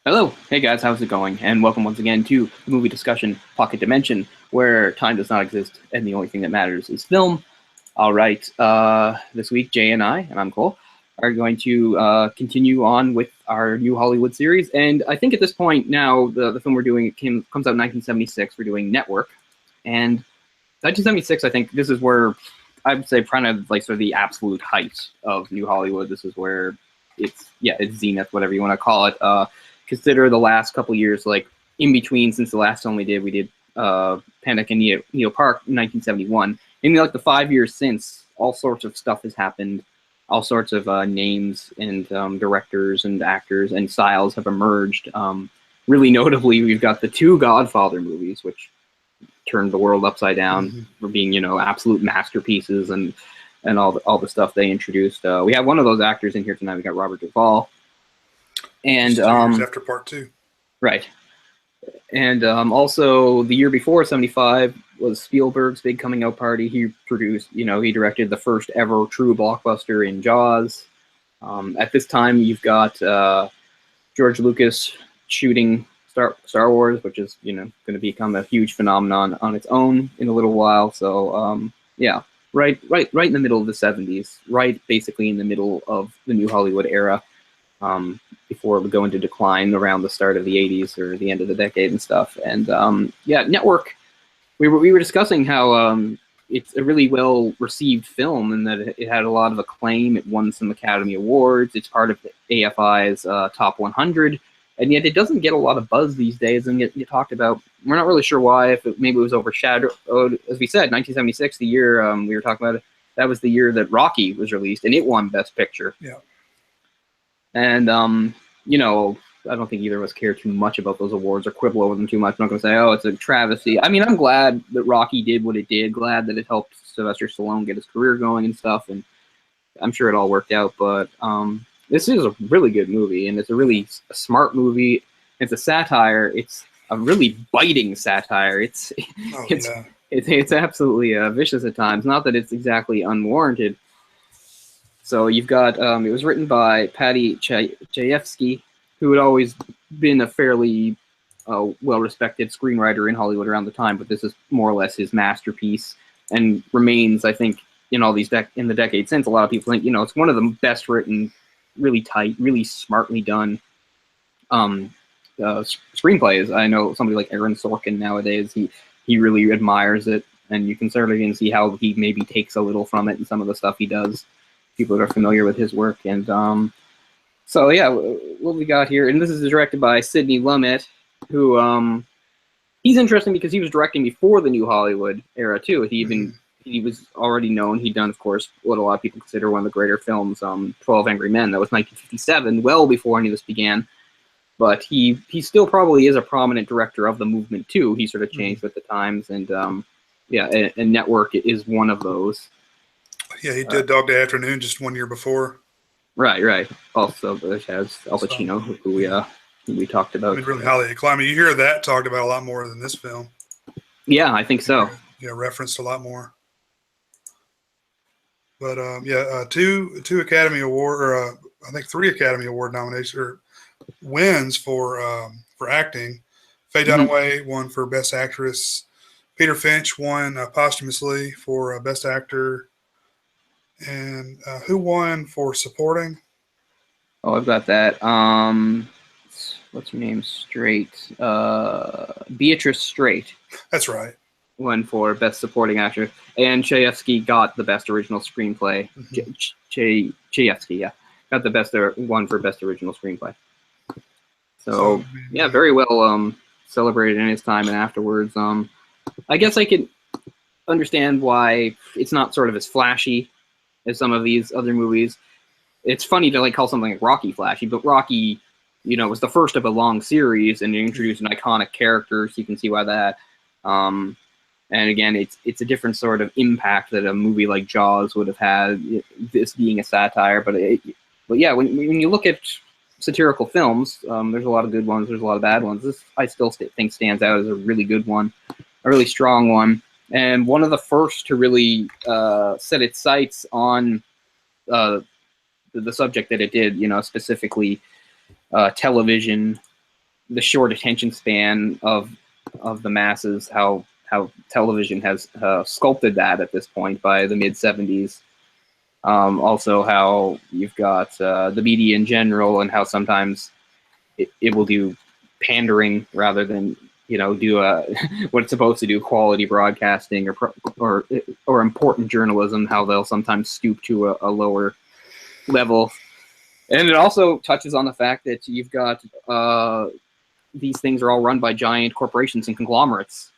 Hello, hey guys, how's it going? And welcome once again to the movie discussion Pocket Dimension, where time does not exist and the only thing that matters is film. All right, this week Jay and I'm Cole, are going to continue on with our new Hollywood series. And I think at this point now, the film we're doing comes out in 1976. We're doing Network, and 1976. I think this is where I would say kind of like sort of the absolute height of New Hollywood. This is where it's zenith, whatever you want to call it. Consider the last couple years, like in between, since the last film we did Panic in Neo Park in 1971. In like the 5 years since, all sorts of stuff has happened. All sorts of names and directors and actors and styles have emerged. Really notably, we've got the two Godfather movies, which turned the world upside down for being, absolute masterpieces and all the stuff they introduced. We have one of those actors in here tonight. We got Robert Duvall. And years after part two. Right. And also the year before, 75, was Spielberg's big coming out party. He produced, he directed the first ever true blockbuster in Jaws. At this time, you've got George Lucas shooting Star Wars, which is, going to become a huge phenomenon on its own in a little while. So, yeah, right in the middle of the 70s, right basically in the middle of the New Hollywood era. Before we go into decline around the start of the 80s or the end of the decade and stuff. And Network, we were discussing how it's a really well-received film and that it had a lot of acclaim. It won some Academy Awards. It's part of AFI's Top 100, and yet it doesn't get a lot of buzz these days. And you talked about, we're not really sure why, if maybe it was overshadowed. As we said, 1976, the year we were talking about it, that was the year that Rocky was released, and it won Best Picture. Yeah. And, I don't think either of us care too much about those awards or quibble over them too much. I'm not going to say, oh, it's a travesty. I mean, I'm glad that Rocky did what it did, glad that it helped Sylvester Stallone get his career going and stuff, and I'm sure it all worked out. But this is a really good movie, and it's a really smart movie. It's a satire. It's a really biting satire. It's absolutely vicious at times. Not that it's exactly unwarranted. So you've got, it was written by Paddy Chayefsky, who had always been a fairly well-respected screenwriter in Hollywood around the time, but this is more or less his masterpiece and remains, I think, in all these in the decades since. A lot of people think, it's one of the best written, really tight, really smartly done screenplays. I know somebody like Aaron Sorkin nowadays, he really admires it, and you can certainly see how he maybe takes a little from it in some of the stuff he does. People that are familiar with his work. And so, yeah, what we got here, and this is directed by Sidney Lumet, who he's interesting because he was directing before the New Hollywood era, too. He was already known. He'd done, of course, what a lot of people consider one of the greater films, 12 Angry Men. That was 1957, well before any of this began. But he still probably is a prominent director of the movement, too. He sort of changed with the times, and and Network is one of those. Yeah, he did Dog Day Afternoon just 1 year before. Right. Also, it has Al Pacino, who we talked about. I mean, really highly acclaimed. You hear that talked about a lot more than this film. Yeah, I think so. Yeah, referenced a lot more. But two Academy Award, or I think 3 Academy Award nominations or wins for acting. Faye Dunaway won for Best Actress. Peter Finch won posthumously for Best Actor. And who won for supporting? Oh, I've got that. What's her name? Beatrice Straight. That's right. Won for Best Supporting Actor. And Chayefsky got the Best Original Screenplay. Chayefsky, yeah. Got the best one for Best Original Screenplay. So yeah, very well celebrated in his time and afterwards. I guess I could understand why it's not sort of as flashy as some of these other movies. It's funny to call something like Rocky flashy, but Rocky, was the first of a long series and it introduced an iconic character, so you can see why that. And again, it's a different sort of impact that a movie like Jaws would have had, this being a satire. But yeah, when you look at satirical films, there's a lot of good ones, there's a lot of bad ones. This I still think stands out as a really good one, a really strong one. And one of the first to really set its sights on the subject that it did, specifically television the short attention span of the masses, how television has sculpted that at this point by the mid 70s. Also, how you've got the media in general, and how sometimes it will do pandering rather than do what it's supposed to do, quality broadcasting or important journalism. How they'll sometimes stoop to a lower level, and it also touches on the fact that you've got these things are all run by giant corporations and conglomerates,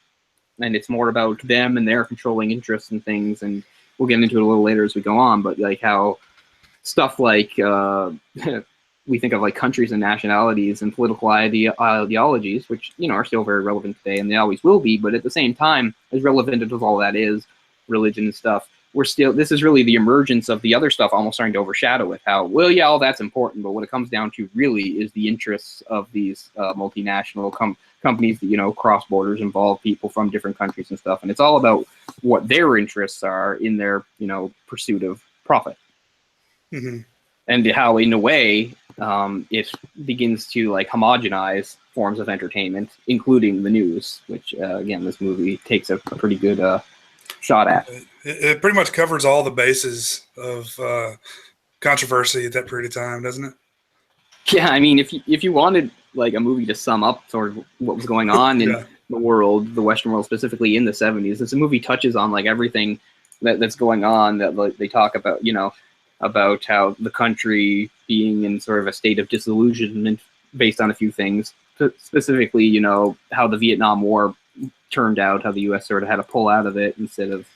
and it's more about them and their controlling interests and things. And we'll get into it a little later as we go on, but like how stuff like we think of like countries and nationalities and political ideologies, which are still very relevant today, and they always will be. But at the same time, as relevant as all that is, religion and stuff, this is really the emergence of the other stuff almost starting to overshadow it. How, well, yeah, all that's important, but what it comes down to really is the interests of these multinational companies that cross borders, involve people from different countries and stuff, and it's all about what their interests are in their pursuit of profit. Mm-hmm. And how, in a way, it begins to like homogenize forms of entertainment, including the news, which again, this movie takes a pretty good shot at. It pretty much covers all the bases of controversy at that period of time, doesn't it? Yeah, I mean, if you wanted like a movie to sum up sort of what was going on in the world, the Western world specifically in the 70s, this movie touches on like everything that's going on. That like, they talk about about how the country being in sort of a state of disillusionment based on a few things, specifically, how the Vietnam War turned out, how the U.S. sort of had to pull out of it instead of,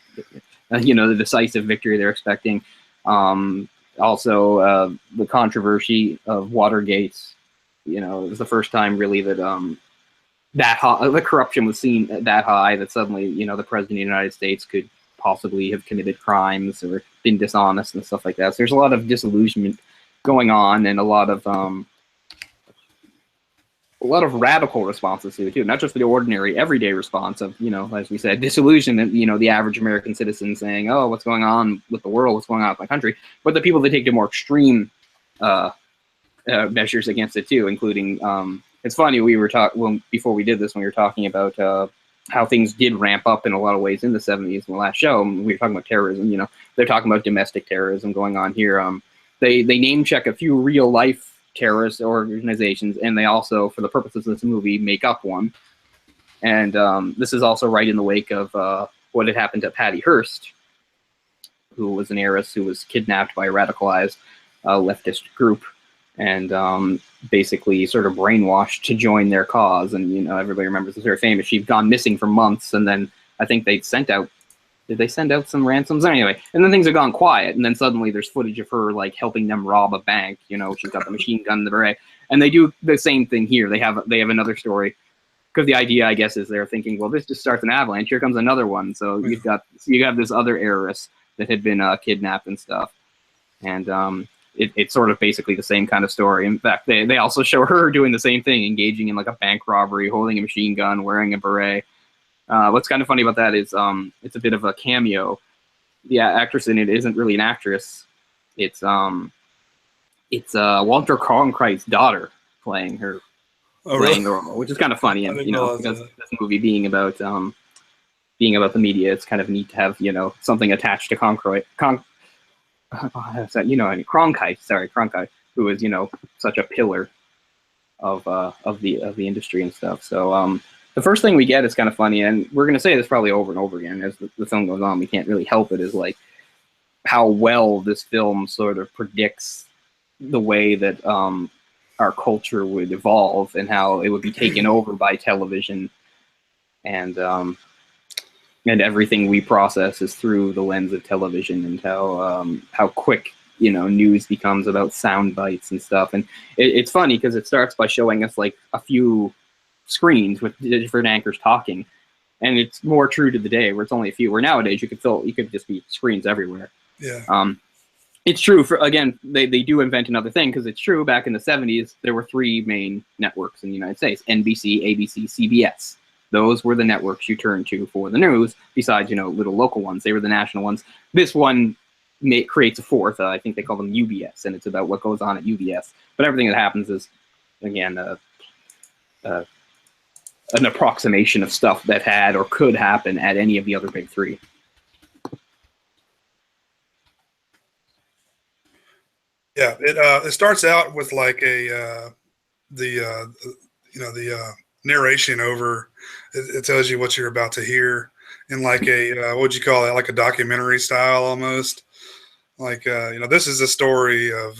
the decisive victory they're expecting. Also, the controversy of Watergate, it was the first time really that the corruption was seen that high that suddenly, the president of the United States could possibly have committed crimes or been dishonest and stuff like that. So there's a lot of disillusionment going on, and a lot of radical responses to it too, not just the ordinary everyday response of, as we said, disillusionment, the average American citizen saying, oh, what's going on with the world, what's going on with my country, but the people that take the more extreme measures against it too, including, it's funny, we were before we did this, when we were talking about how things did ramp up in a lot of ways in the 70s in the last show, and we were talking about terrorism, they're talking about domestic terrorism going on here. They name check a few real life terrorist organizations, and they also, for the purposes of this movie, make up one. And this is also right in the wake of what had happened to Patty Hearst, who was an heiress who was kidnapped by a radicalized leftist group, and basically sort of brainwashed to join their cause. And everybody remembers it's very famous. She'd gone missing for months, and then I think did they send out some ransoms anyway? And then things have gone quiet, and then suddenly there's footage of her like helping them rob a bank. She's got the machine gun in the beret, and they do the same thing here. They have another story, because the idea, I guess, is they're thinking, well, this just starts an avalanche. Here comes another one. So you have this other heiress that had been kidnapped and stuff, and it's sort of basically the same kind of story. In fact, they also show her doing the same thing, engaging in like a bank robbery, holding a machine gun, wearing a beret. What's kind of funny about that is it's a bit of a cameo. The actress in it isn't really an actress. It's Walter Cronkite's daughter playing the role, which is kind of funny. And because this movie being about the media, it's kind of neat to have something attached to Cronkite. Cronkite, who is such a pillar of the industry and stuff. So the first thing we get is kind of funny, and we're going to say this probably over and over again as the film goes on. We can't really help it, is like how well this film sort of predicts the way that our culture would evolve and how it would be taken over by television, and everything we process is through the lens of television, and how quick news becomes about sound bites and stuff. And it's funny because it starts by showing us like a few screens with different anchors talking, and it's more true to the day where it's only a few. Where nowadays you could just be screens everywhere. Yeah. It's true they do invent another thing, because it's true back in the 70s there were three main networks in the United States: NBC, ABC, CBS. Those were the networks you turned to for the news, besides little local ones. They were the national ones. This one creates a fourth. I think they call them UBS, and it's about what goes on at UBS. But everything that happens is, again, an approximation of stuff that had or could happen at any of the other big three. Yeah, it starts out with like the narration over. It tells you what you're about to hear in like a what would you call it, like a documentary style almost. Like this is a story of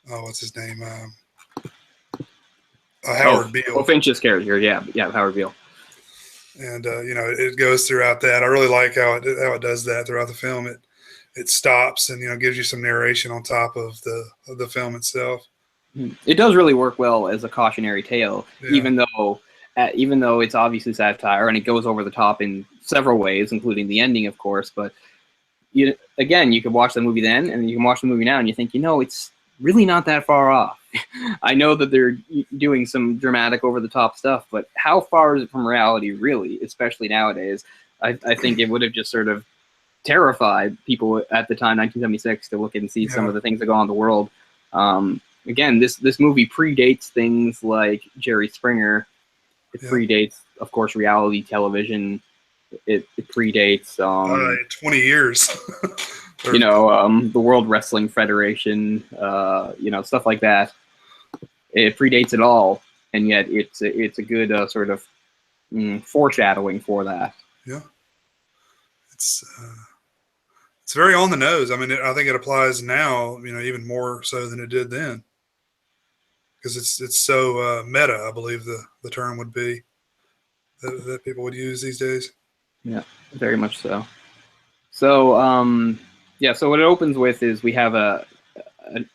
what's his name, Howard Beale. Finch's character, yeah, Howard Beale. And it goes throughout that. I really like how it does that throughout the film. It stops and gives you some narration on top of the film itself. It does really work well as a cautionary tale, Yeah. even though it's obviously satire and it goes over the top in several ways, including the ending, of course. But you could watch the movie then, and you can watch the movie now, and you think, it's really not that far off. I know that they're doing some dramatic, over-the-top stuff, but how far is it from reality, really? Especially nowadays, I think it would have just sort of terrified people at the time, 1976, to look and see some of the things that go on in the world. Again, this movie predates things like Jerry Springer. It predates, of course, reality television. It predates 20 years. The World Wrestling Federation. Stuff like that. It predates it all, and yet it's a good sort of foreshadowing for that. Yeah, it's very on the nose. I mean, I think it applies now, even more so than it did then, because it's so meta. I believe the term would be that people would use these days. Yeah, very much so. So so what it opens with is we have a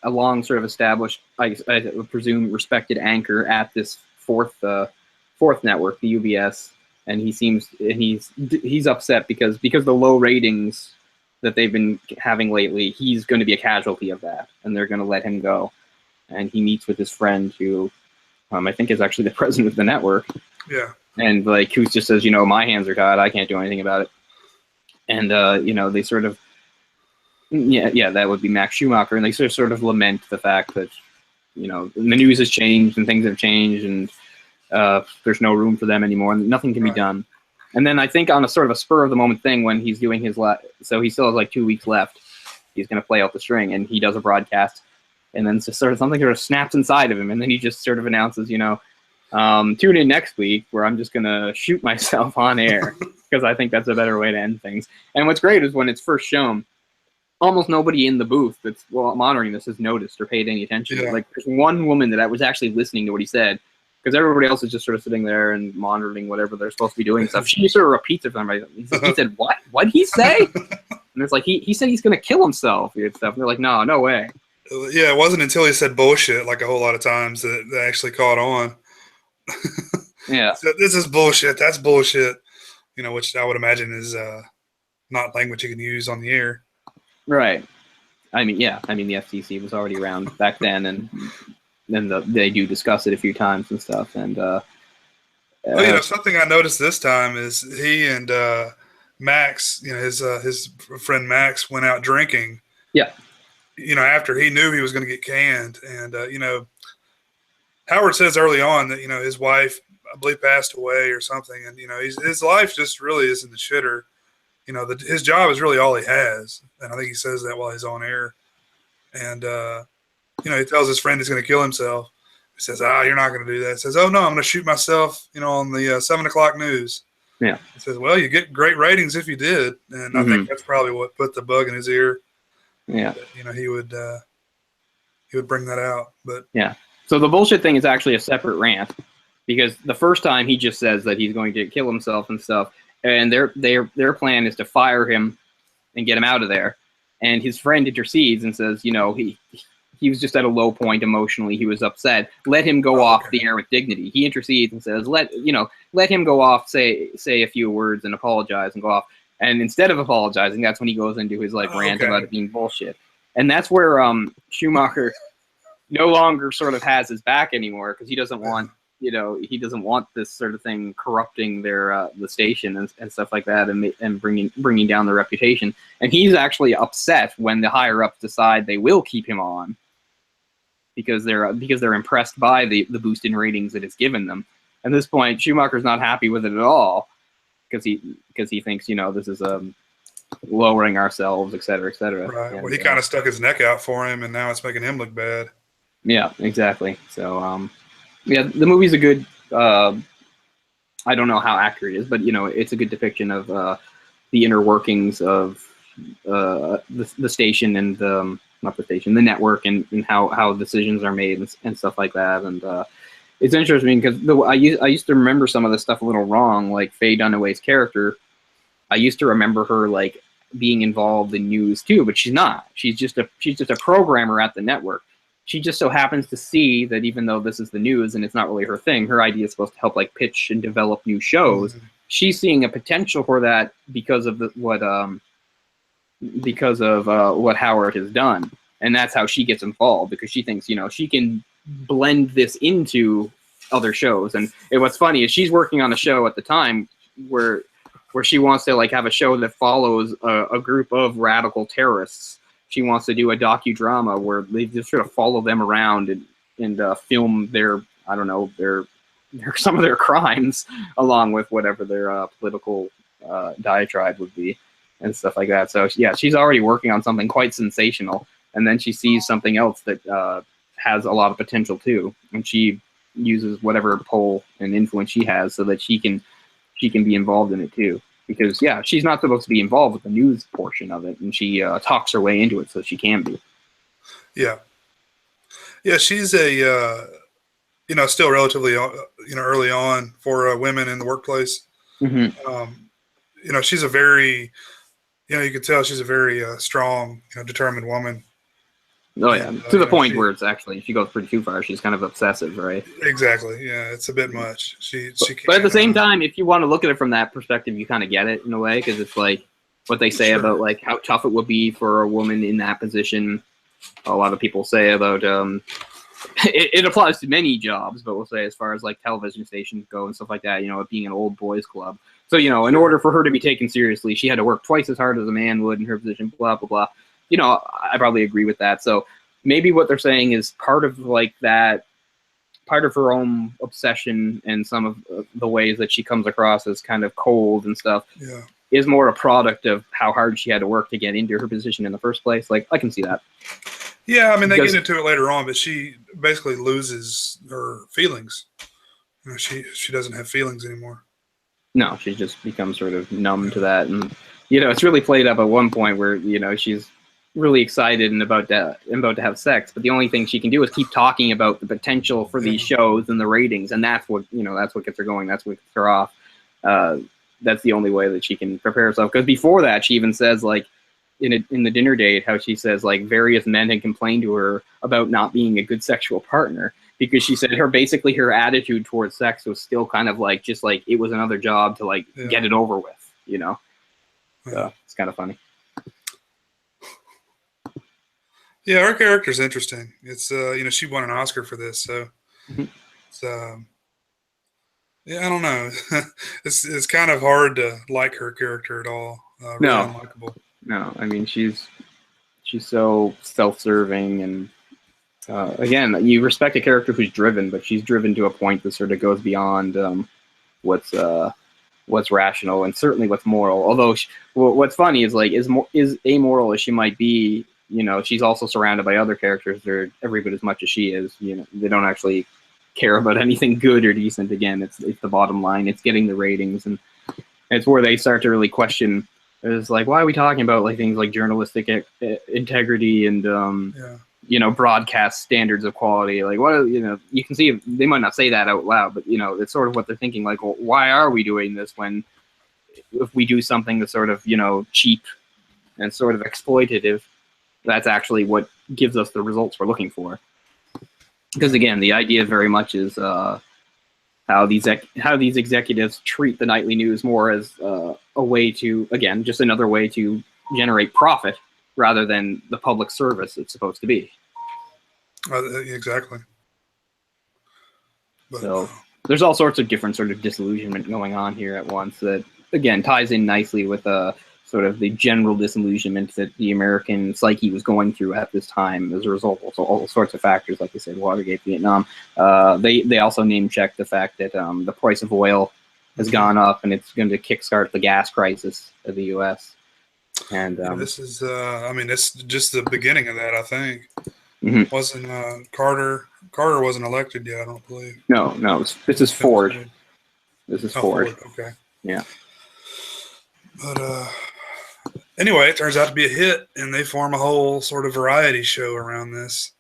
long sort of established, I presume, respected anchor at this fourth network, the UBS, and he's upset because the low ratings that they've been having lately, he's going to be a casualty of that, and they're going to let him go. And he meets with his friend, who I think is actually the president of the network. Yeah. And who just says, my hands are tied, I can't do anything about it. And they sort of, that would be Max Schumacher, and they sort of lament the fact that the news has changed and things have changed, and there's no room for them anymore, and nothing can be done. And then I think on a sort of a spur of the moment thing, when he's doing his so he still has like 2 weeks left, he's going to play out the string, and he does a broadcast, and then something sort of snaps inside of him, and then he just sort of announces, tune in next week where I'm just going to shoot myself on air, because I think that's a better way to end things. And what's great is when it's first shown, almost nobody in the booth that's monitoring this has noticed or paid any attention. Yeah. Like, there's one woman that was actually listening to what he said, because everybody else is just sort of sitting there and monitoring whatever they're supposed to be doing and stuff. She sort of repeats it for them. He said, what? What'd he say? And it's like, he said he's going to kill himself and stuff. And they're like, no way. Yeah, it wasn't until he said bullshit like a whole lot of times that they actually caught on. Yeah. So this is bullshit. That's bullshit. Which I would imagine is not language you can use on the air. Right. I mean, the FCC was already around back then, and then they do discuss it a few times and stuff. And something I noticed this time is he and Max, his friend Max, went out drinking. Yeah. After he knew he was going to get canned, and Howard says early on that his wife, I believe, passed away or something, and his life just really is in the shitter. His job is really all he has, and I think he says that while he's on air. And he tells his friend he's going to kill himself. He says, you're not going to do that. He says, oh no, I'm going to shoot myself, on the 7 o'clock news. Yeah. He says, well, you get great ratings if you did, and I think that's probably what put the bug in his ear. Yeah. That, he would bring that out, but yeah. So the bullshit thing is actually a separate rant, because the first time he just says that he's going to kill himself and stuff, and their plan is to fire him and get him out of there. And his friend intercedes and says, he was just at a low point emotionally. He was upset. Let him go off the air with dignity. He intercedes and says, let him go off, say a few words and apologize and go off. And instead of apologizing, that's when he goes into his rant about it being bullshit. And that's where Schumacher no longer sort of has his back anymore, because he doesn't want this sort of thing corrupting their the station and stuff like that, and bringing down their reputation. And he's actually upset when the higher ups decide they will keep him on, because they're impressed by the boost in ratings that it's given them. At this point, Schumacher's not happy with it at all because he thinks, this is lowering ourselves, et cetera, et cetera. Right. And, well, he kind of stuck his neck out for him, and now it's making him look bad. Yeah, exactly. So, the movie's a good. I don't know how accurate it is, but it's a good depiction of the inner workings of the station and not the station, the network, and how decisions are made and stuff like that. And it's interesting because I used to remember some of the stuff a little wrong, like Faye Dunaway's character. I used to remember her like being involved in news too, but she's not. She's just a programmer at the network. She just so happens to see that even though this is the news and it's not really her thing, her idea is supposed to help like pitch and develop new shows. Mm-hmm. She's seeing a potential for that because of what Howard has done, and that's how she gets involved, because she thinks she can blend this into other shows. And what's funny is she's working on a show at the time where she wants to like have a show that follows a group of radical terrorists. She wants to do a docudrama where they just sort of follow them around and film their some of their crimes along with whatever their political diatribe would be and stuff like that. So yeah, she's already working on something quite sensational, and then she sees something else that has a lot of potential too, and she uses whatever pull and influence she has so that she can be involved in it too. Because, yeah, she's not supposed to be involved with the news portion of it, and she talks her way into it so she can be. Yeah. Yeah, she's still relatively, early on for women in the workplace. Mm-hmm. She's a very, you can tell she's a very strong, determined woman. Oh, yeah. To the point where it's actually, if she goes pretty too far, she's kind of obsessive, right? Exactly. Yeah, it's a bit much. But at the same time, if you want to look at it from that perspective, you kind of get it in a way, because it's like what they say about like how tough it would be for a woman in that position. A lot of people say about it applies to many jobs, but we'll say as far as like television stations go and stuff like that, it being an old boys club. So, in order for her to be taken seriously, she had to work twice as hard as a man would in her position, blah, blah, blah. I probably agree with that. So maybe what they're saying is part of like that, part of her own obsession and some of the ways that she comes across as kind of cold and stuff is more a product of how hard she had to work to get into her position in the first place. Like, I can see that. Yeah, I mean, they get into it later on, but she basically loses her feelings. She doesn't have feelings anymore. No, she just becomes sort of numb to that. And, it's really played up at one point where, she's really excited and about to have sex, but the only thing she can do is keep talking about the potential for these shows and the ratings, and that's what gets her going. That's what gets her off. That's the only way that she can prepare herself. Because before that, she even says like in the dinner date, how she says like various men had complained to her about not being a good sexual partner, because she said her attitude towards sex was still kind of like just like it was another job to like get it over with. So it's kind of funny. Yeah, her character's interesting. It's she won an Oscar for this, so it's I don't know. it's kind of hard to like her character at all. Really unlikable. No, I mean she's so self-serving, and again, you respect a character who's driven, but she's driven to a point that sort of goes beyond what's rational and certainly what's moral. Although what's funny is like is amoral as she might be, she's also surrounded by other characters that are every bit as much as she is. They don't actually care about anything good or decent. Again, it's the bottom line. It's getting the ratings, and it's where they start to really question. It's like, why are we talking about like things like journalistic integrity and broadcast standards of quality? Like, what you can see they might not say that out loud, but it's sort of what they're thinking. Like, well, why are we doing this when if we do something that's sort of cheap and sort of exploitative, that's actually what gives us the results we're looking for. Because again, the idea very much is how these executives treat the nightly news more as a way to, again, just another way to generate profit rather than the public service it's supposed to be. Exactly. But, so there's all sorts of different sort of disillusionment going on here at once that, again, ties in nicely with sort of the general disillusionment that the American psyche was going through at this time as a result of all sorts of factors, like you said, Watergate, Vietnam. They also name-checked the fact that the price of oil has gone up, and it's going to kickstart the gas crisis of the U.S. And this is, I mean, it's just the beginning of that, I think. Mm-hmm. Wasn't Carter wasn't elected yet, I don't believe. No, this is Ford. This is Ford. Okay. Yeah. But anyway, it turns out to be a hit, and they form a whole sort of variety show around this.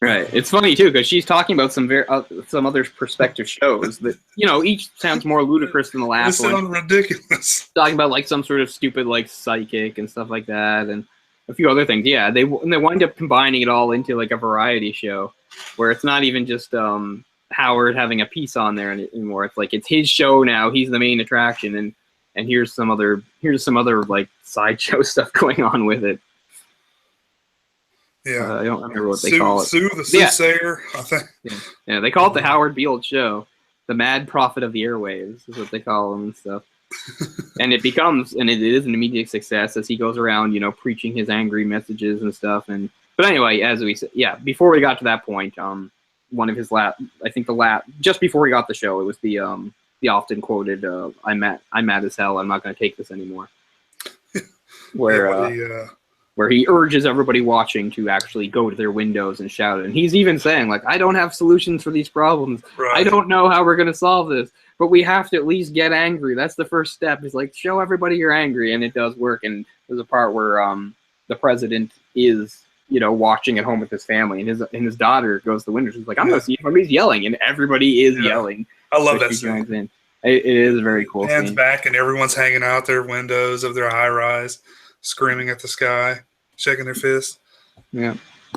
Right. It's funny too because she's talking about some other perspective shows that each sounds more ludicrous than the last one. They sound ridiculous. Talking about like some sort of stupid like psychic and stuff like that, and a few other things. Yeah, they wind up combining it all into like a variety show where it's not even just Howard having a piece on there anymore. It's like it's his show now. He's the main attraction, and here's some other like sideshow stuff going on with it. Yeah, I don't remember what they call it. Sue the Soothsayer, I think. Yeah, they call it the Howard Beale Show, the Mad Prophet of the Airwaves is what they call him and stuff. And it is an immediate success as he goes around, preaching his angry messages and stuff. But anyway, as we said, before we got to that point, one of his just before we got the show, it was the often quoted, "I'm mad as hell. I'm not going to take this anymore." Where he urges everybody watching to actually go to their windows and shout it. And he's even saying, like, I don't have solutions for these problems. Right. I don't know how we're going to solve this, but we have to at least get angry. That's the first step. Is like, show everybody you're angry, and it does work. And there's a part where the president is, watching at home with his family, and his daughter goes to the window. She's like, I'm going to see if somebody's yelling, and everybody is yelling. I love that scene. It is very cool. Hands back, and everyone's hanging out their windows of their high-rise, screaming at the sky, shaking their fists. Yeah.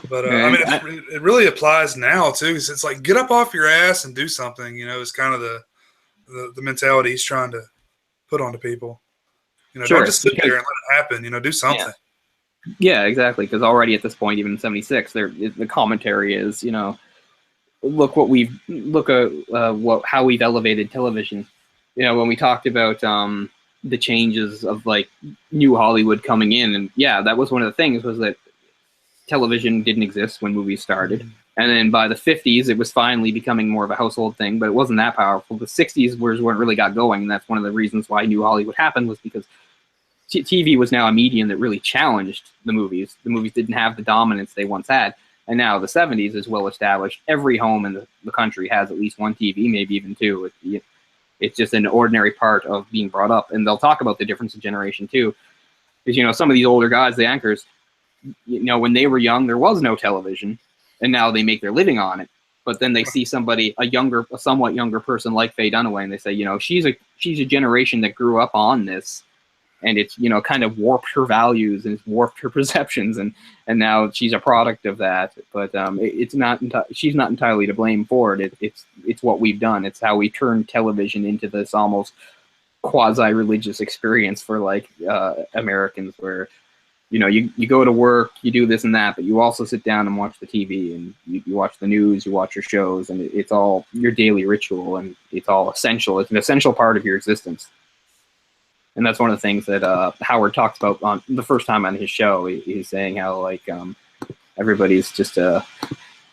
But, it really applies now, too. It's like, get up off your ass and do something, it's kind of the mentality he's trying to put onto people. Sure, don't just sit there and let it happen, do something. Yeah, exactly, because already at this point, even in 76, the commentary is, look at how we've elevated television. When we talked about the changes of like new Hollywood coming in, and that was one of the things was that television didn't exist when movies started, and then by the 50s it was finally becoming more of a household thing, but it wasn't that powerful. The 60s was when it really got going, and that's one of the reasons why new Hollywood happened, was because TV was now a medium that really challenged the movies. The movies didn't have the dominance they once had, and now the 70s is well established. Every home in the country has at least one TV, maybe even two. It's just an ordinary part of being brought up. And they'll talk about the difference in generation too. Because, some of these older guys, the anchors, when they were young, there was no television, and now they make their living on it. But then they see somebody, a somewhat younger person like Faye Dunaway, and they say, she's a generation that grew up on this, and it's, kind of warped her values and it's warped her perceptions, and now she's a product of that. But it's not she's not entirely to blame for it. It's what we've done. It's how we turned television into this almost quasi-religious experience for like Americans, where you go to work, you do this and that, but you also sit down and watch the TV, and you watch the news, you watch your shows, and it's all your daily ritual, and it's all essential. It's an essential part of your existence. And that's one of the things that Howard talks about on the first time on his show. He's saying how like everybody's a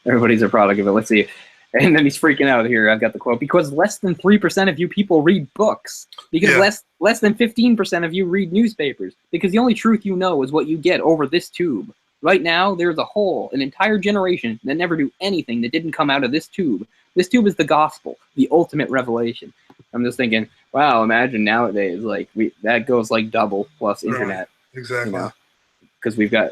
product of it. Let's see. And then he's freaking out here. I've got the quote. Because less than 3% of you people read books. Because less than 15% of you read newspapers. Because the only truth you know is what you get over this tube. Right now, there's an entire generation that never do anything that didn't come out of this tube. This tube is the gospel, the ultimate revelation. I'm just thinking, wow, imagine nowadays, like that goes like double plus internet. Right. Exactly. Because we've got,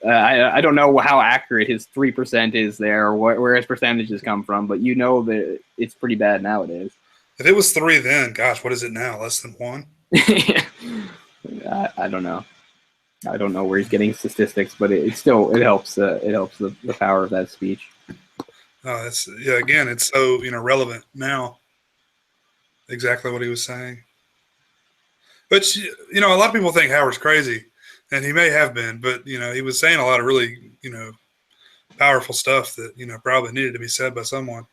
I don't know how accurate his 3% is there, or where his percentages come from, but that it's pretty bad nowadays. If it was 3 then, gosh, what is it now? Less than 1? I don't know. I don't know where he's getting statistics, but it helps. It helps the power of that speech. Again, it's so relevant now. Exactly what he was saying. But a lot of people think Howard's crazy, and he may have been, but he was saying a lot of really powerful stuff that probably needed to be said by someone.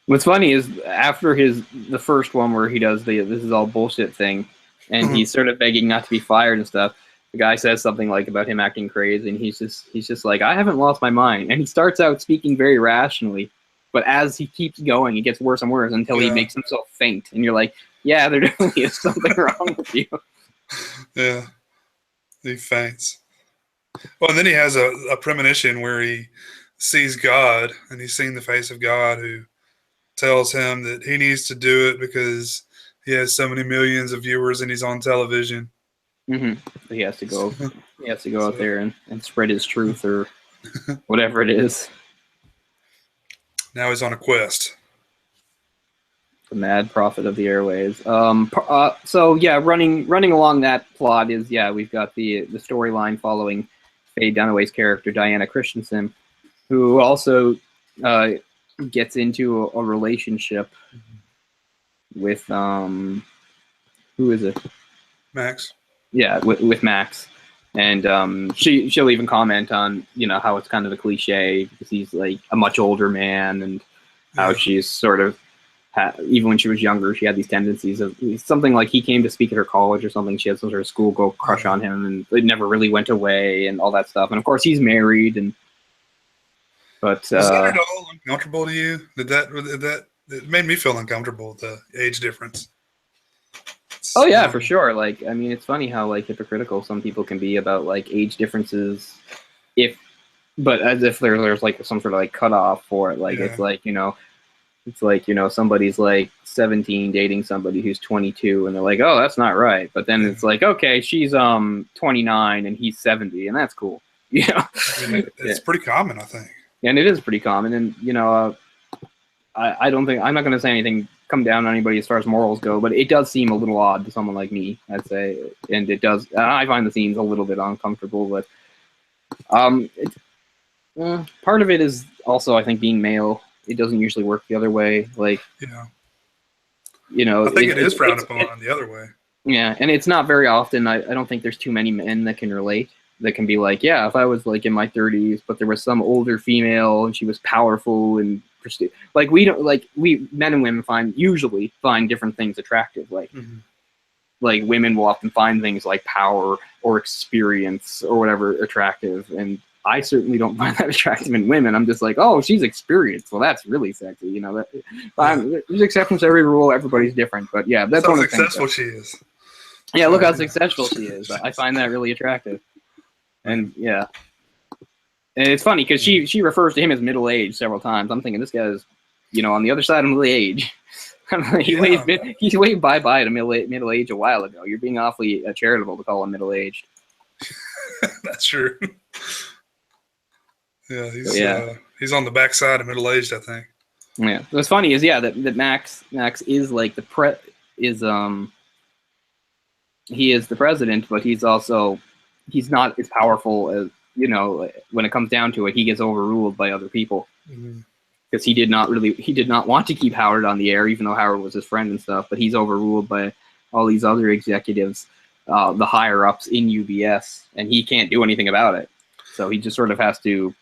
What's funny is after the first one where he does the "this is all bullshit" thing, and he's sort of begging not to be fired and stuff. The guy says something like about him acting crazy, and he's just like, I haven't lost my mind. And he starts out speaking very rationally, but as he keeps going, it gets worse and worse until he makes himself faint. And you're like, yeah, there definitely is something wrong with you. Yeah, he faints. Well, and then he has a premonition where he sees God, and he's seen the face of God, who tells him that he needs to do it because he has so many millions of viewers and he's on television. Mm-hmm. He has to go. He has to go out there and spread his truth or whatever it is. Now he's on a quest. The mad prophet of the airways. So yeah, running along that plot is we've got the storyline following Faye Dunaway's character Diana Christensen, who also gets into a relationship with who is it? Max. Yeah, with Max, and she'll even comment on how it's kind of a cliche because he's like a much older man, and how she's sort of even when she was younger she had these tendencies of something like he came to speak at her college or something. She had some sort of schoolgirl crush on him, and it never really went away, and all that stuff. And of course he's married, but was that at all uncomfortable to you? Did that it made me feel uncomfortable, the age difference. Oh yeah, for sure. Like, I mean, it's funny how like hypocritical some people can be about like age differences, but as if there's like some sort of like cutoff for it. Like it's like somebody's like 17 dating somebody who's 22, and they're like, oh, that's not right. But then it's like, okay, she's 29 and he's 70, and that's cool. I mean, it's pretty common, I think. And it is pretty common, and I don't think I'm not going to say anything come down on anybody as far as morals go, but it does seem a little odd to someone like me, I'd say, and it does. I find the scenes a little bit uncomfortable, but part of it is also, I think, being male. It doesn't usually work the other way. Like, I think it is frowned upon the other way. Yeah, and it's not very often. I don't think there's too many men that can relate. That can be like, yeah, if I was like in my 30s, but there was some older female and she was powerful and like we men and women usually find different things attractive. Like like women will often find things like power or experience or whatever attractive, and I certainly don't find that attractive in women. I'm just like, oh, she's experienced. Well, that's really sexy. There's exceptions to every rule. Everybody's different, but yeah, that's how one of the successful things. She is. Yeah, look how successful she is. I find that really attractive. And yeah, and it's funny because she refers to him as middle aged several times. I'm thinking this guy's, on the other side of middle age. He waved bye-bye to middle age a while ago. You're being awfully charitable to call him middle aged. That's true. Yeah, he's on the backside of middle aged, I think. Yeah, what's funny is that Max is like he is the president, but he's not as powerful as when it comes down to it. He gets overruled by other people because he did not want to keep Howard on the air, even though Howard was his friend and stuff. But he's overruled by all these other executives, the higher ups in UBS, and he can't do anything about it. So he just sort of has to,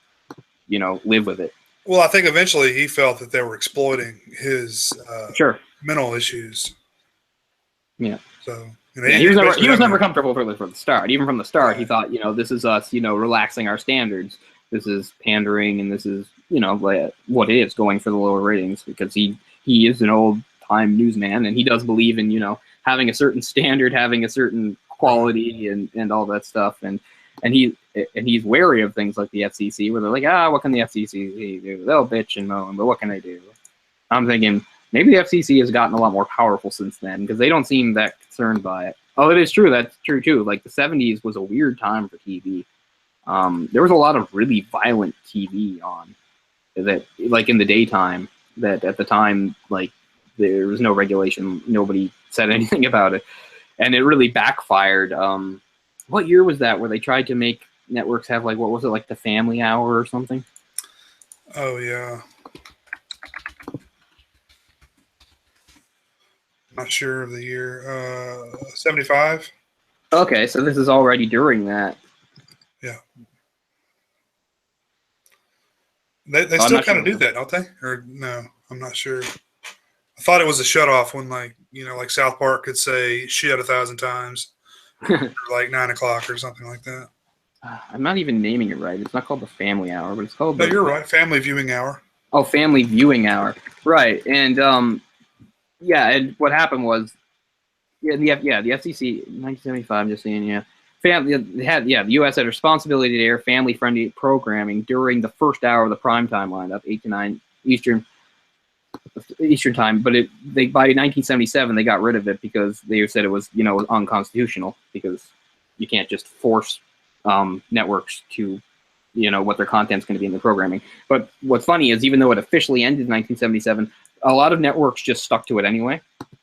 live with it. Well, I think eventually he felt that they were exploiting his mental issues. Yeah. So he was never comfortable from the start. Even from the start, he thought, this is us, relaxing our standards. This is pandering, and this is, what it is, going for the lower ratings, because he is an old time newsman, and he does believe in, having a certain standard, having a certain quality, and all that stuff, and he's wary of things like the FCC, where they're like, what can the FCC do? They'll bitch and moan, but what can they do? I'm thinking maybe the FCC has gotten a lot more powerful since then, because they don't seem that concerned by it. Oh, it is true. That's true too. Like the 70s was a weird time for TV. There was a lot of really violent TV on that, like in the daytime, that at the time, like there was no regulation. Nobody said anything about it. And it really backfired. What year was that where they tried to make networks have like, what was it, like the Family Hour or something? Oh, yeah. Not sure of the year. 75? Okay, so this is already during that. Yeah. They still kind of do that, don't they? Or no, I'm not sure. I thought it was a shutoff when like like South Park could say shit 1,000 times, like 9 o'clock or something like that. I'm not even naming it right. It's not called the Family Hour, but it's called No, you're right. Family Viewing Hour. Oh, Family Viewing Hour. Right. And yeah, and what happened was the FCC 1975, I'm just saying, yeah. The US had responsibility to air family friendly programming during the first hour of the primetime lineup, 8 to 9 Eastern time, but by 1977 they got rid of it because they said it was unconstitutional, because you can't just force networks to what their content's going to be in the programming. But what's funny is, even though it officially ended in 1977, a lot of networks just stuck to it anyway.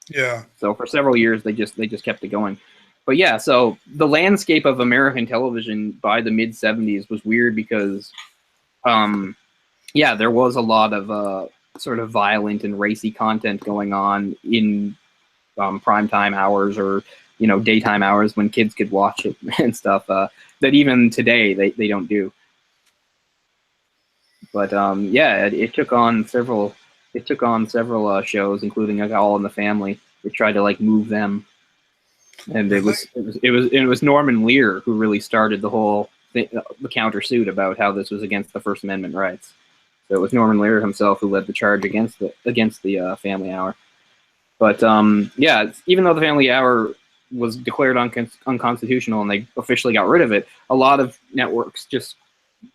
Yeah. So for several years they just kept it going. But yeah, so the landscape of American television by the mid 70s was weird because there was a lot of sort of violent and racy content going on in primetime hours, or daytime hours when kids could watch it and stuff, that even today they don't do. But it took on several shows, including All in the Family. They tried to move them, and it was Norman Lear who really started the whole the countersuit about how this was against the First Amendment rights. So it was Norman Lear himself who led the charge against the Family Hour. But even though the Family Hour was declared unconstitutional and they officially got rid of it, a lot of networks just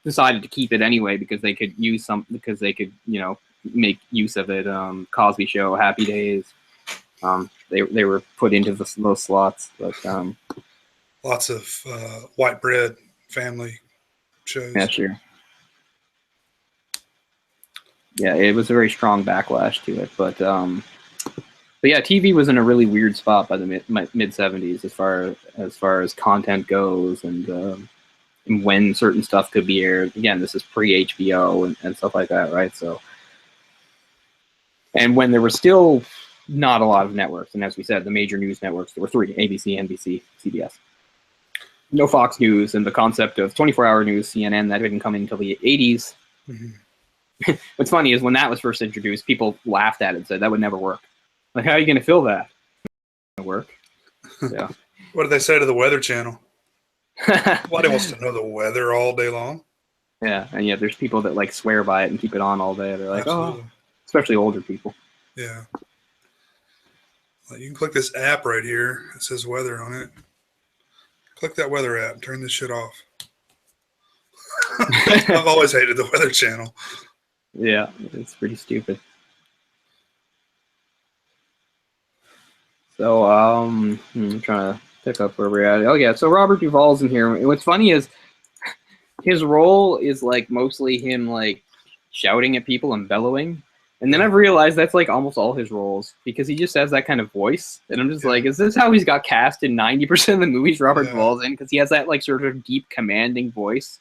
decided to keep it anyway because they could make use of it. Cosby Show, Happy Days, they were put into those slots. But lots of white bread family shows. Yeah, sure. Yeah, it was a very strong backlash to it, but yeah, TV was in a really weird spot by the mid 70s as far as content goes, and when certain stuff could be aired. Again, this is pre HBO and stuff like that, right? So, and when there was still not a lot of networks, and as we said, the major news networks, there were 3: ABC, NBC, CBS. No Fox News, and the concept of 24-hour news, CNN, that didn't come in until the 80s. Mm-hmm. What's funny is when that was first introduced, people laughed at it and said that would never work. Like, how are you going to fill that? Work. Yeah. What did they say to the Weather Channel? Nobody wants to know the weather all day long. Yeah, and yeah, there's people that swear by it and keep it on all day. They're like, absolutely. Oh, especially older people. Yeah. You can click this app right here. It says weather on it. Click that weather app. Turn this shit off. I've always hated the Weather Channel. Yeah, it's pretty stupid. So, I'm trying to pick up where we're at. Oh, yeah, so Robert Duvall's in here. And what's funny is his role is, mostly him, shouting at people and bellowing. And then I've realized that's, almost all his roles, because he just has that kind of voice. And I'm just is this how he's got cast in 90% of the movies Robert Duvall's in? Because he has that, sort of deep, commanding voice.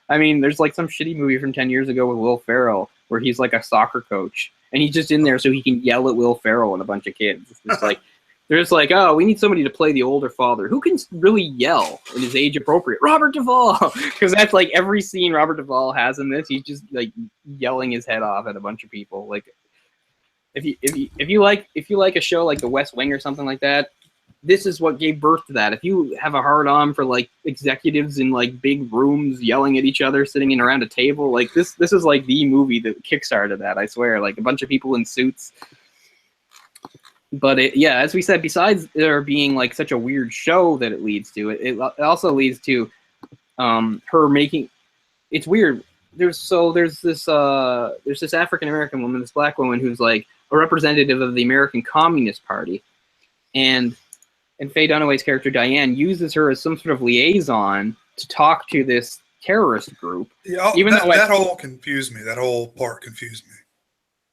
I mean, there's, some shitty movie from 10 years ago with Will Ferrell where he's, a soccer coach. And he's just in there so he can yell at Will Ferrell and a bunch of kids. It's just they're just oh, we need somebody to play the older father. Who can really yell and is age appropriate? Robert Duvall! Because that's every scene Robert Duvall has in this, he's just yelling his head off at a bunch of people. If you like a show like The West Wing or something like that, this is what gave birth to that. If you have a hard on for executives in big rooms yelling at each other, sitting in around a table, this is the movie that kickstarted that. I swear, a bunch of people in suits. But as we said, besides there being such a weird show that it leads to, it also leads to her making. It's weird. There's this African American woman, this black woman who's a representative of the American Communist Party, and Faye Dunaway's character Diane uses her as some sort of liaison to talk to this terrorist group. Yeah, that whole confused me. That whole part confused me.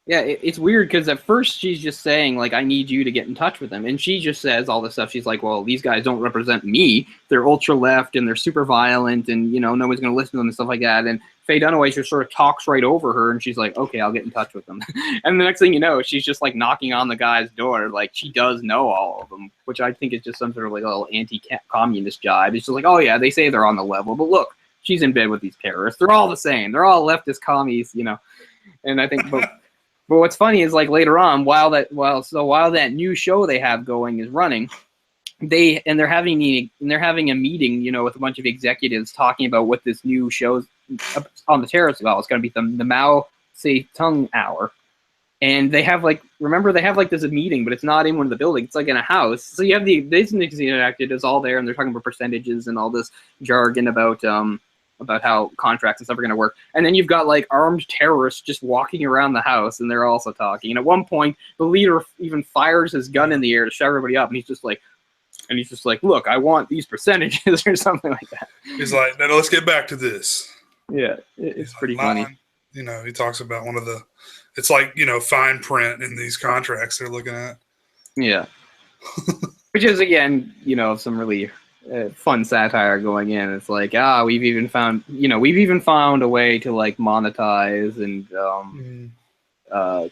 Yeah, it's weird because at first she's just saying, I need you to get in touch with them. And she just says all this stuff. She's like, well, these guys don't represent me. They're ultra-left and they're super violent and, no one's going to listen to them and stuff like that. And Faye Dunaway just sort of talks right over her and she's like, okay, I'll get in touch with them. And the next thing you know, she's just, knocking on the guy's door. She does know all of them, which I think is just some sort of, little anti-communist jibe. It's just oh, yeah, they say they're on the level. But look, she's in bed with these terrorists. They're all the same. They're all leftist commies, And I think... But what's funny is like later on, while that new show they have going is running, they're having a meeting, you know, with a bunch of executives talking about what this new show's on the terrace about. It's going to be the Mao Zedong Hour. And they have like this meeting, but it's not in one of the buildings. It's like in a house. So you have the executives all there, and they're talking about percentages and all this jargon about how contracts and stuff are going to work. And then you've got like armed terrorists just walking around the house, and they're also talking. And at one point, the leader even fires his gun in the air to shut everybody up, and he's just like, look, I want these percentages or something like that. He's like, now let's get back to this. Yeah, it's pretty funny. You know, he talks about it's like, you know, fine print in these contracts they're looking at. Yeah. Which is, again, you know, some really fun satire going in. It's like, we've even found a way to like monetize and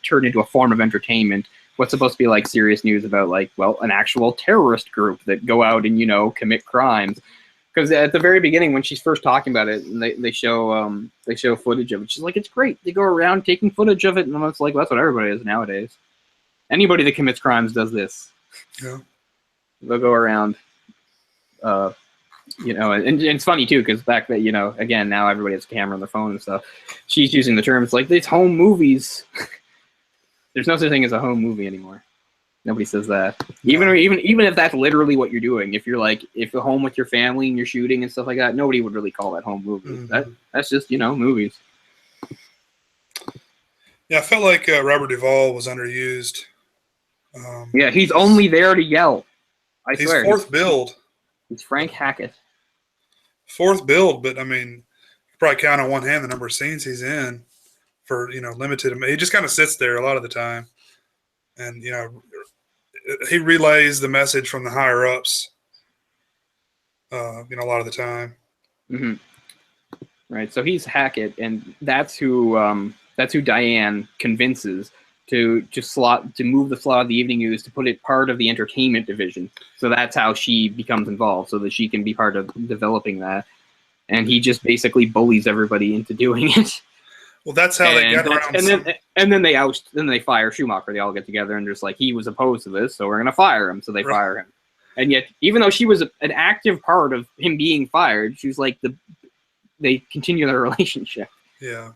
turn into a form of entertainment what's supposed to be like serious news about like, well, an actual terrorist group that go out and, you know, commit crimes. Because at the very beginning, when she's first talking about it, and they show footage of it, she's like, it's great. They go around taking footage of it, and it's like, well, that's what everybody is nowadays. Anybody that commits crimes does this. Yeah. They'll go around, you know, and it's funny too, because back then, you know, again, now everybody has a camera on their phone and stuff. She's using the term, it's like, it's home movies. There's no such thing as a home movie anymore. Nobody says that. Even if that's literally what you're doing, if you're home with your family and you're shooting and stuff like that, nobody would really call that home movies. Mm-hmm. That's just, you know, movies. Yeah, I felt like Robert Duvall was underused. Yeah, he's only there to yell. I swear. He's fourth build. He's Frank Hackett. Fourth build, but I mean, you probably count on one hand the number of scenes he's in for, you know, limited. He just kind of sits there a lot of the time. And, you know, he relays the message from the higher ups, you know, a lot of the time. Mm-hmm. Right. So he's Hackett, and that's who Diane convinces to move the slot of the evening news to put it part of the entertainment division. So that's how she becomes involved, so that she can be part of developing that. And he just basically bullies everybody into doing it. Well, that's how they get around. And then they fire Schumacher. They all get together and just like, he was opposed to this, so we're going to fire him. So they fire him. And yet, even though she was an active part of him being fired, she was like they continue their relationship. Yeah.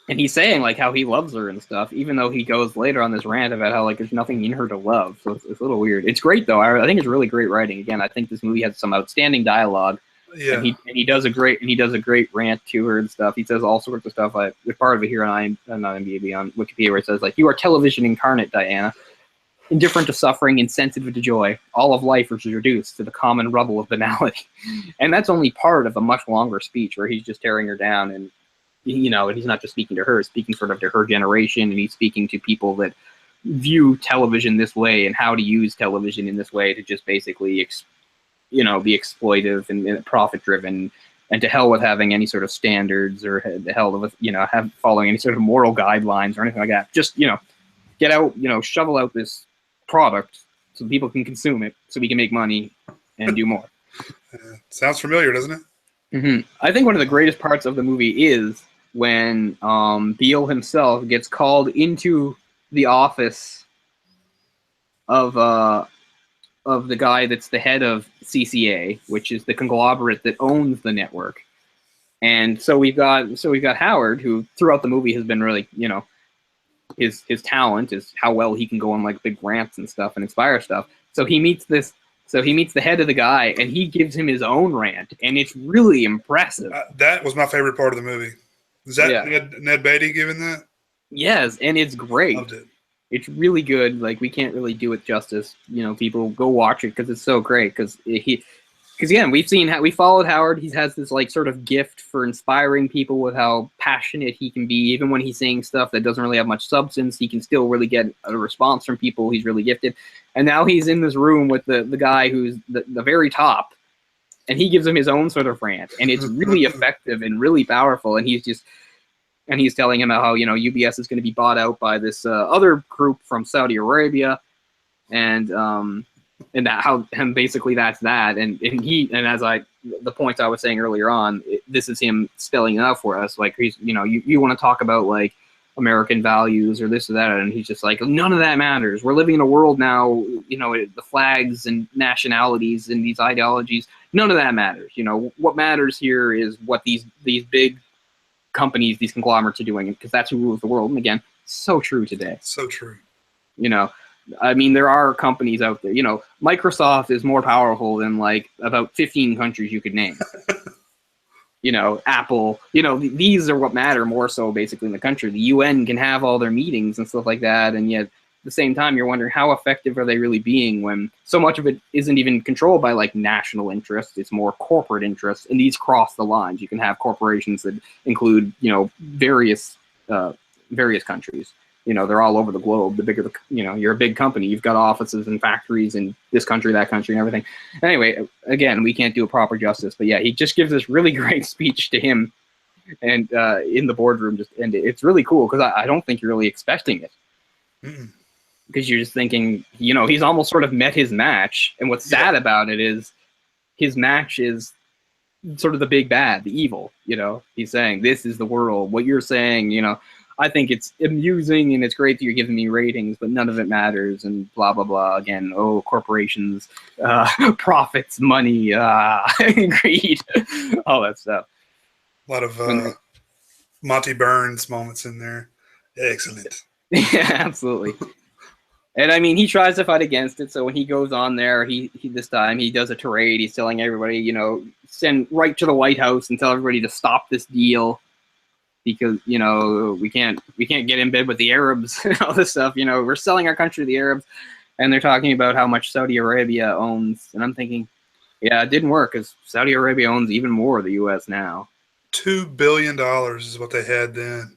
And he's saying like how he loves her and stuff, even though he goes later on this rant about how like there's nothing in her to love. So it's a little weird. It's great though. I think it's really great writing. Again, I think this movie has some outstanding dialogue. Yeah, and he does a great rant to her and stuff. He says all sorts of stuff. There's part of it here on IMDb, on Wikipedia, where it says like, "You are television incarnate, Diana, indifferent to suffering, insensitive to joy. All of life is reduced to the common rubble of banality." And that's only part of a much longer speech where he's just tearing her down, and you know, and he's not just speaking to her; he's speaking sort of to her generation, and he's speaking to people that view television this way and how to use television in this way to just basically be exploitive and profit driven, and to hell with having any sort of standards, or the hell with, you know, following any sort of moral guidelines or anything like that. Just, you know, get out, you know, shovel out this product so people can consume it, so we can make money and do more. Sounds familiar, doesn't it? Mm-hmm. I think one of the greatest parts of the movie is when Beale himself gets called into the office of the guy that's the head of CCA, which is the conglomerate that owns the network. And so we've got Howard, who throughout the movie has been really, you know, his talent is how well he can go on like big rants and stuff and inspire stuff. So he meets the head of the guy, and he gives him his own rant, and it's really impressive. That was my favorite part of the movie. Is that Ned Beatty giving that? Yes, and it's great. Loved it. It's really good. Like, we can't really do it justice. You know, people go watch it because it's so great. Because again, we followed Howard. He has this like sort of gift for inspiring people with how passionate he can be. Even when he's saying stuff that doesn't really have much substance, he can still really get a response from people. He's really gifted. And now he's in this room with the guy who's the very top, and he gives him his own sort of rant, and it's really effective and really powerful. And he's telling him how, you know, UBS is going to be bought out by this other group from Saudi Arabia, and basically that's that. And as the points I was saying earlier on, this is him spelling it out for us. Like, he's, you know, you want to talk about like American values or this or that, and he's just like, none of that matters. We're living in a world now, the flags and nationalities and these ideologies, none of that matters. What matters here is what these big companies, these conglomerates are doing, because that's who rules the world. And again, so true today. So true. I mean, there are companies out there. Microsoft is more powerful than like about 15 countries you could name. Apple, these are what matter more so basically in the country. The UN can have all their meetings and stuff like that, and yet at the same time you're wondering how effective are they really being when so much of it isn't even controlled by like national interests. It's more corporate interests, and these cross the lines. You can have corporations that include various countries. They're all over the globe. The bigger you're a big company, you've got offices and factories in this country, that country, and everything. Anyway, again, we can't do it proper justice, but yeah, he just gives this really great speech to him and in the boardroom, and it's really cool because I don't think you're really expecting it. Because you're just thinking, he's almost sort of met his match, and what's sad about it is his match is sort of the big bad, the evil. He's saying, this is the world. What you're saying, I think it's amusing and it's great that you're giving me ratings, but none of it matters, and blah, blah, blah. Again, corporations, profits, money, greed, all that stuff. A lot of Monty Burns moments in there. Excellent. Yeah, absolutely. And I mean, he tries to fight against it. So when he goes on there, he this time he does a tirade. He's telling everybody, send right to the White House and tell everybody to stop this deal. Because we can't get in bed with the Arabs and all this stuff. We're selling our country to the Arabs, and they're talking about how much Saudi Arabia owns. And I'm thinking, yeah, it didn't work because Saudi Arabia owns even more of the U.S. now. $2 billion is what they had then,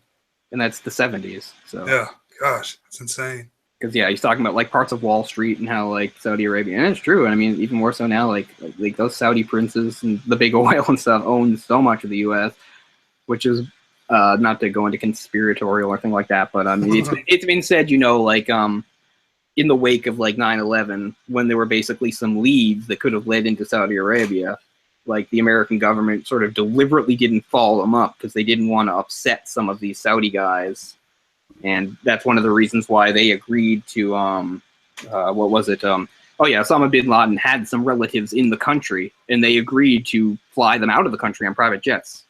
and that's the 70s. So yeah, gosh, that's insane. Because he's talking about like parts of Wall Street and how like Saudi Arabia, and it's true. I mean, even more so now, like those Saudi princes and the big oil and stuff own so much of the U.S., which is. Not to go into conspiratorial or anything like that, but I mean, it's been said, in the wake of like 9/11, when there were basically some leads that could have led into Saudi Arabia, like the American government sort of deliberately didn't follow them up because they didn't want to upset some of these Saudi guys, and that's one of the reasons why they agreed to what was it? Osama bin Laden had some relatives in the country, and they agreed to fly them out of the country on private jets.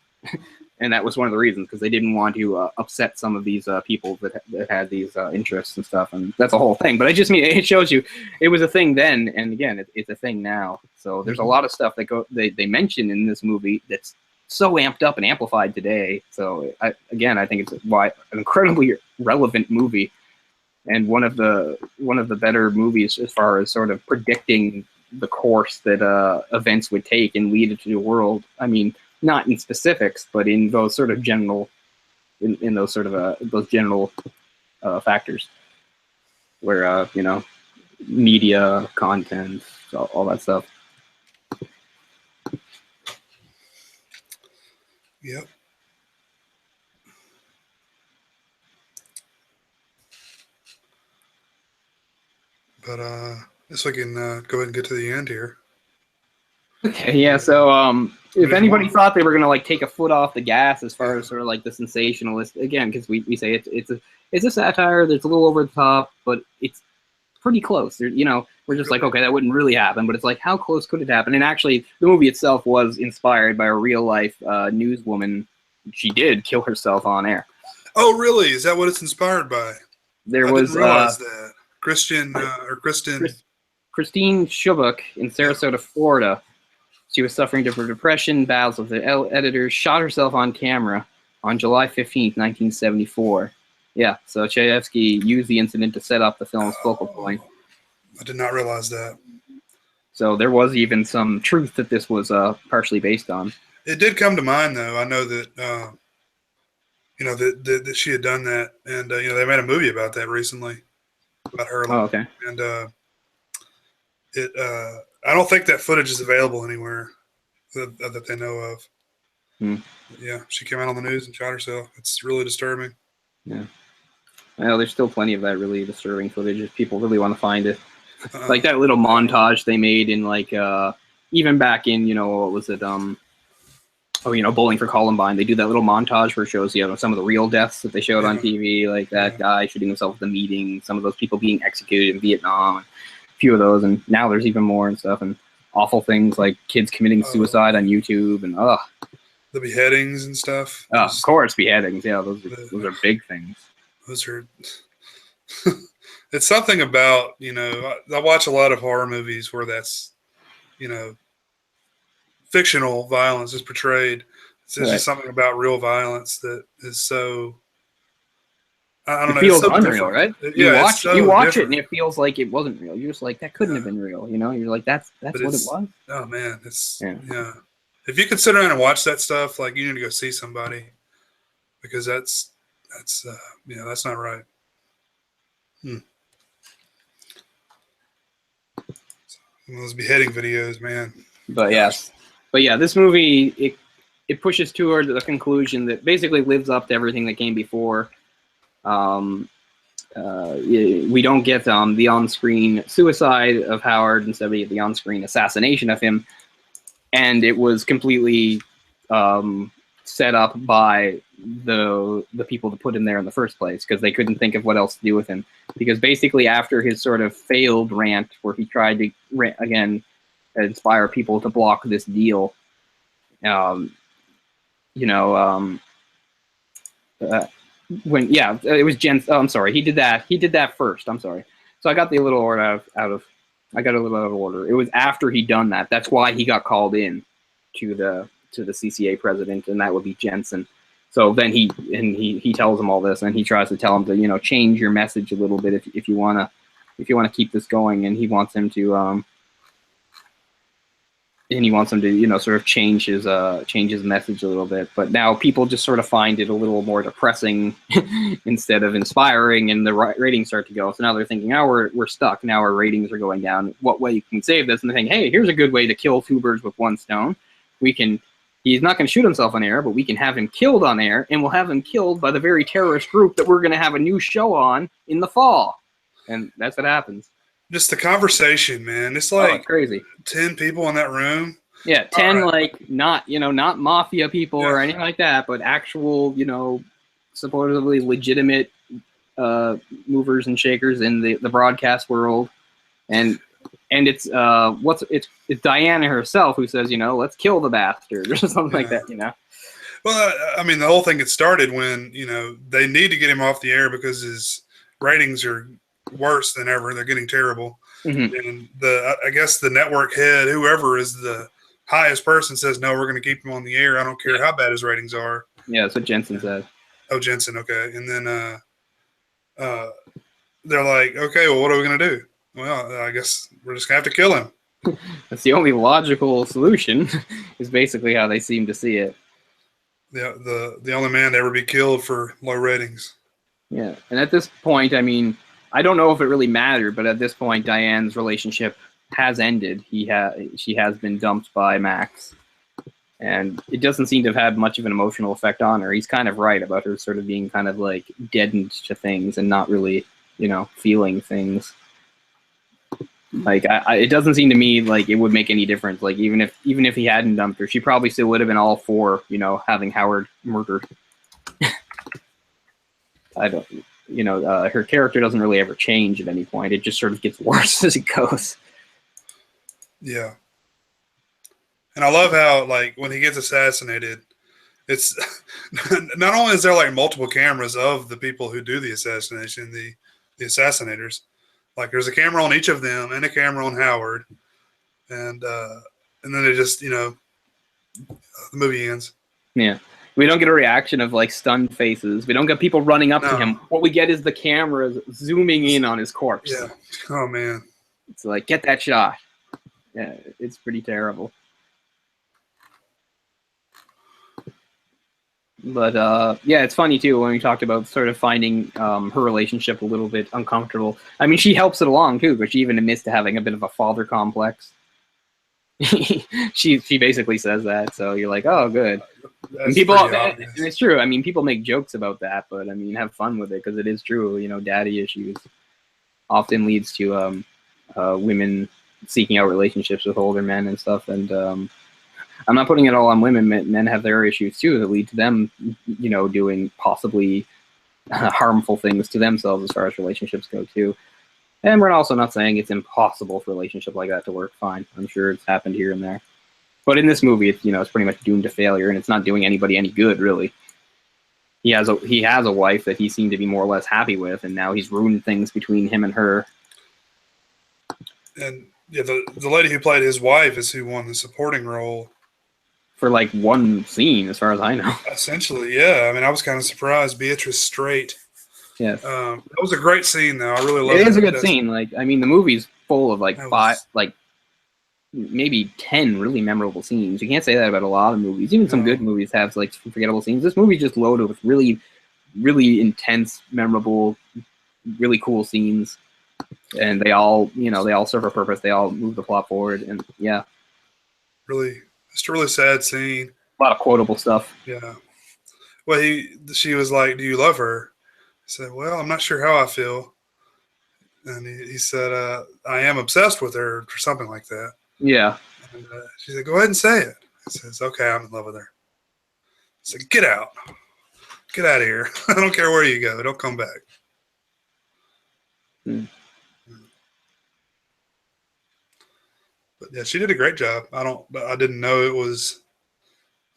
And that was one of the reasons, because they didn't want to upset some of these people that had these interests and stuff. And that's a whole thing. But it shows you it was a thing then. And again, it's a thing now. So there's a lot of stuff that they mention in this movie that's so amped up and amplified today. So I think it's an incredibly relevant movie, and one of the better movies as far as sort of predicting the course that events would take and lead into the world. I mean, not in specifics, but in those sort of general, in those sort of those general factors, where media, content, all that stuff. Yep. But I guess we can go ahead and get to the end here. Okay, yeah. So, if anybody thought they were gonna like take a foot off the gas as far as sort of like the sensationalist, again, because we say it's a satire that's a little over the top, but it's pretty close. We're just like, okay, that wouldn't really happen, but it's like, how close could it happen? And actually, the movie itself was inspired by a real life newswoman. She did kill herself on air. Oh, really? Is that what it's inspired by? I didn't realize that. Christine Shubuk in Sarasota, Florida. She was suffering from depression, battles with the editors, shot herself on camera on July 15th, 1974. Yeah, so Chayefsky used the incident to set up the film's focal point. I did not realize that. So there was even some truth that this was partially based on. It did come to mind, though. I know that, that she had done that, and, they made a movie about that recently, about her. Oh, okay. And I don't think that footage is available anywhere that they know of. Yeah, she came out on the news and shot herself. It's really disturbing. Yeah. Well, there's still plenty of that really disturbing footage if people really want to find it. Like that little montage they made in like even back in, what was it? Bowling for Columbine. They do that little montage where it shows, some of the real deaths that they showed on TV, like that guy shooting himself at the meeting, some of those people being executed in Vietnam, a few of those, and now there's even more and stuff, and awful things like kids committing suicide on YouTube, and the beheadings and stuff. Of course, beheadings. Yeah, those are big things. Those are. It's something about, I watch a lot of horror movies where that's, fictional violence is portrayed. It's just something about real violence that is so. I don't know. It feels so unreal, different. right? Yeah, you watch it and it feels like it wasn't real. You're just like, that couldn't have been real. You're like, that's what it was. Oh man, it's If you can sit around and watch that stuff, like, you need to go see somebody, because that's not right. Those beheading videos, man. But yeah, this movie it pushes toward the conclusion that basically lives up to everything that came before. We don't get the on-screen suicide of Howard, instead we get the on-screen assassination of him, and it was completely set up by the people to put him there in the first place, because they couldn't think of what else to do with him. Because basically, after his sort of failed rant, where he tried to again inspire people to block this deal, it was Jen. Oh, I'm sorry. He did that first. I'm sorry. So I got the little order I got a little out of order. It was after he'd done that. That's why he got called in to the CCA president, and that would be Jensen. So then he tells him all this, and he tries to tell him to change your message a little bit if you wanna keep this going, and he wants him to sort of change his message a little bit. But now people just sort of find it a little more depressing instead of inspiring, and the ratings start to go. So now they're thinking, now we're stuck. Now our ratings are going down. What way can we save this? And they think, hey, here's a good way to kill two birds with one stone. He's not going to shoot himself on air, but we can have him killed on air, and we'll have him killed by the very terrorist group that we're going to have a new show on in the fall. And that's what happens. Just the conversation, man. It's like it's crazy. 10 people in that room. Yeah, 10 not mafia people or anything like that, but actual, supposedly legitimate movers and shakers in the broadcast world. And it's it's Diana herself who says, let's kill the bastard or something like that, Well, I mean, the whole thing had started when, they need to get him off the air because his ratings are worse than ever. They're getting terrible. Mm-hmm. And I guess the network head, whoever is the highest person, says, no, we're going to keep him on the air. I don't care how bad his ratings are. Yeah, that's what Jensen said. Oh, Jensen, okay. And then they're like, okay, well, what are we going to do? Well, I guess we're just going to have to kill him. That's the only logical solution, is basically how they seem to see it. The only man to ever be killed for low ratings. Yeah, and at this point, I mean, I don't know if it really mattered, but at this point, Diane's relationship has ended. She has been dumped by Max, and it doesn't seem to have had much of an emotional effect on her. He's kind of right about her sort of being kind of like deadened to things and not really, feeling things. Like it doesn't seem to me like it would make any difference. Like even if he hadn't dumped her, she probably still would have been all for having Howard murdered. I don't. Her character doesn't really ever change at any point. It just sort of gets worse as it goes. Yeah. And I love how, like, when he gets assassinated, it's not only is there like multiple cameras of the people who do the assassination, the assassinators, like there's a camera on each of them and a camera on Howard. And then it just, the movie ends. Yeah. We don't get a reaction of like stunned faces. We don't get people running up to him. What we get is the cameras zooming in on his corpse. Yeah. Oh man. It's like, get that shot. Yeah, it's pretty terrible. But it's funny too when we talked about sort of finding her relationship a little bit uncomfortable. I mean, she helps it along too, but she even admits to having a bit of a father complex. she basically says that, so you're like, oh, good. And people, and it's true. I mean, people make jokes about that, but I mean, have fun with it because it is true. Daddy issues often leads to women seeking out relationships with older men and stuff. And I'm not putting it all on women. Men have their issues too that lead to them, doing possibly harmful things to themselves as far as relationships go too. And we're also not saying it's impossible for a relationship like that to work fine. I'm sure it's happened here and there. But in this movie, it's pretty much doomed to failure, and it's not doing anybody any good, really. He has a wife that he seemed to be more or less happy with, and now he's ruined things between him and her. And yeah, the lady who played his wife is who won the supporting role. For like one scene, as far as I know. Essentially, yeah. I mean, I was kind of surprised. Beatrice Straight. Yes. That was a great scene, though. I really loved it. It is a good scene. The movie's full of maybe 10 really memorable scenes. You can't say that about a lot of movies. Even some good movies have some forgettable scenes. This movie's just loaded with really, really intense, memorable, really cool scenes. And they all serve a purpose. They all move the plot forward. And yeah. Just a really sad scene. A lot of quotable stuff. Yeah. Well, she was like, "Do you love her?" I said, "Well, I'm not sure how I feel." And he said, "I am obsessed with her," or something like that. Yeah. And she said, "Go ahead and say it." I says, "Okay, I'm in love with her." I said, "Get out. Get out of here. I don't care where you go. Don't come back." But yeah, she did a great job. I didn't know it was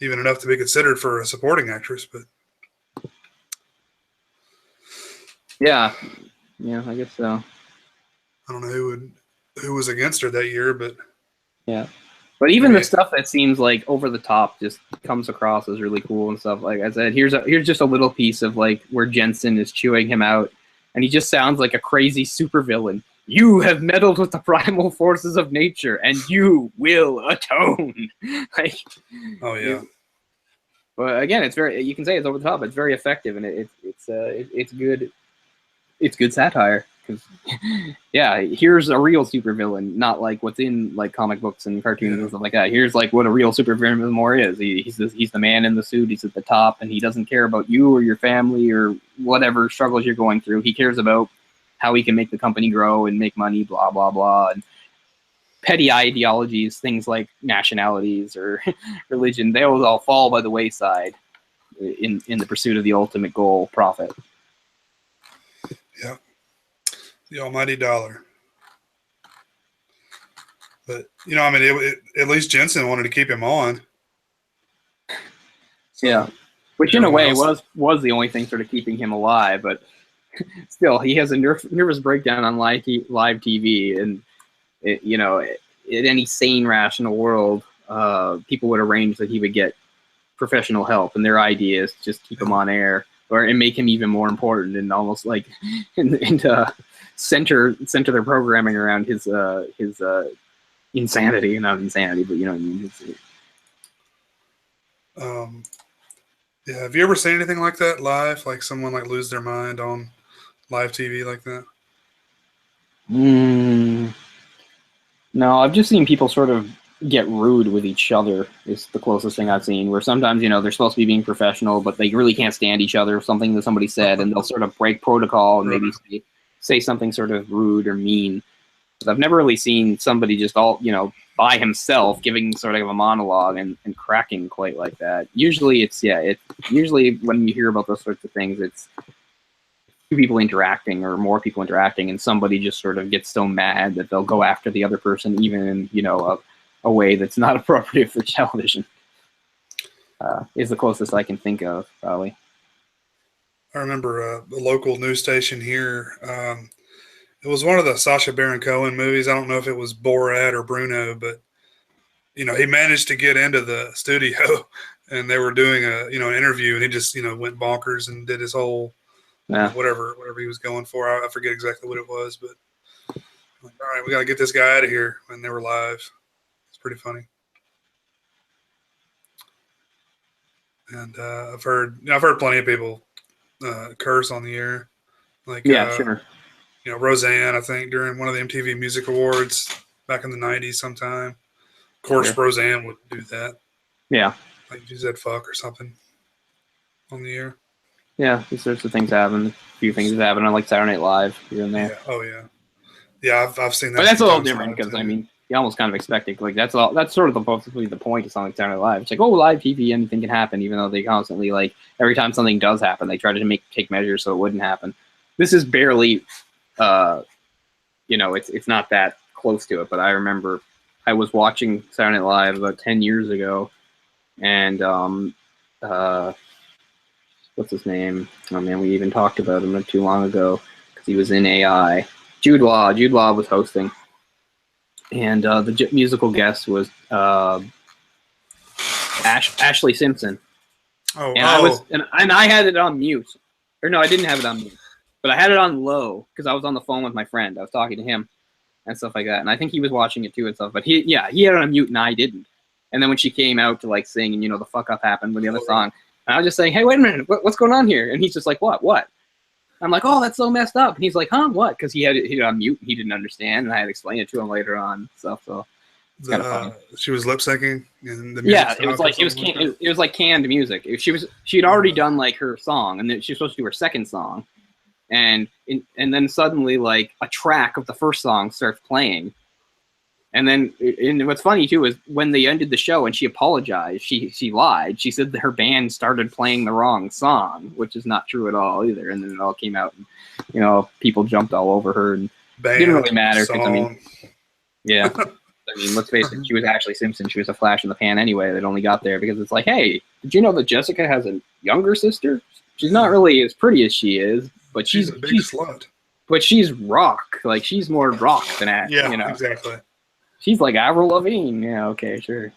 even enough to be considered for a supporting actress, but yeah, I guess so. I don't know who was against her that year, but yeah. But even the stuff that seems like over the top just comes across as really cool and stuff. Like I said, here's just a little piece of like where Jensen is chewing him out, and he just sounds like a crazy supervillain. "You have meddled with the primal forces of nature, and you will atone." Oh yeah. But again, you can say it's over the top. It's very effective, and it's good. It's good satire. Because, yeah, here's a real supervillain, not like what's in like comic books and cartoons and stuff like that. Here's like what a real supervillain more is. He's the man in the suit. He's at the top, and he doesn't care about you or your family or whatever struggles you're going through. He cares about how he can make the company grow and make money, blah blah blah, and petty ideologies, things like nationalities or religion. They all fall by the wayside in the pursuit of the ultimate goal, profit. Yeah. The almighty dollar. But, I mean, at least Jensen wanted to keep him on. So, yeah. Which in a way was the only thing sort of keeping him alive, but still, he has a nervous breakdown on live TV, and, in any sane, rational world, people would arrange that he would get professional help, and their idea is just keep him on air and make him even more important and almost like into center their programming around his insanity. Not insanity, but you know what I mean. Yeah. Have you ever seen anything like that live? Like someone like lose their mind on live TV like that? No, I've just seen people sort of get rude with each other is the closest thing I've seen, where sometimes, they're supposed to be being professional, but they really can't stand each other, something that somebody said, and they'll sort of break protocol and maybe say something sort of rude or mean. But I've never really seen somebody just all, by himself giving sort of a monologue and cracking quite like that. Usually usually when you hear about those sorts of things, it's two people interacting or more people interacting, and somebody just sort of gets so mad that they'll go after the other person, even in, a way that's not appropriate for television. Is the closest I can think of, probably. I remember a local news station here. It was one of the Sacha Baron Cohen movies. I don't know if it was Borat or Bruno, but he managed to get into the studio, and they were doing an interview, and he just went bonkers and did his whole whatever he was going for. I forget exactly what it was, but all right, we got to get this guy out of here. And they were live. It's pretty funny. And I've heard plenty of people curse on the air, like sure. Roseanne, I think during one of the MTV Music Awards back in the '90s, sometime. Of course, sure. Roseanne would do that. Yeah, like she said "fuck" or something on the air. Yeah, these sorts of things happen. A few things have happened on like Saturday Night Live here and there. Yeah. Oh yeah. Yeah, I've seen that. But that's a little different because I mean, you almost kind of expect it. Like that's sort of the point of something like Saturday Night Live. It's like, oh, live TV, anything can happen, even though they constantly like every time something does happen, they try to take measures so it wouldn't happen. This is barely, it's not that close to it. But I remember I was watching Saturday Night Live about 10 years ago, and what's his name? Oh man, we even talked about him not too long ago because he was in AI. Jude Law. Jude Law was hosting. And the musical guest was Ashley Simpson. Oh, and I had it on mute, or no, I didn't have it on mute, but I had it on low because I was on the phone with my friend. I was talking to him and stuff like that, and I think he was watching it too and stuff. But he had it on mute and I didn't. And then when she came out to like sing, and the fuck up happened with the other song, and I was just saying, hey, wait a minute, what's going on here? And he's just like, what? I'm like, oh, that's so messed up. And he's like, huh, what? Because he had it on mute. He didn't understand, and I had to explain it to him later on. Stuff. So it's kind of funny. She was lip syncing, and it was like canned music. She had already done like her song, and then she was supposed to do her second song, and then suddenly like a track of the first song starts playing. And then, and what's funny too is when they ended the show and she apologized, she lied. She said that her band started playing the wrong song, which is not true at all either. And then it all came out, and people jumped all over her, and it didn't really matter. Yeah. I mean, let's face it, she was Ashley Simpson. She was a flash in the pan anyway. That only got there because it's like, hey, did you know that Jessica has a younger sister? She's not really as pretty as she is, but she's a big slut. But she's rock. Like she's more rock than Ashley. Yeah, exactly. She's like Avril Lavigne. Yeah, okay, sure.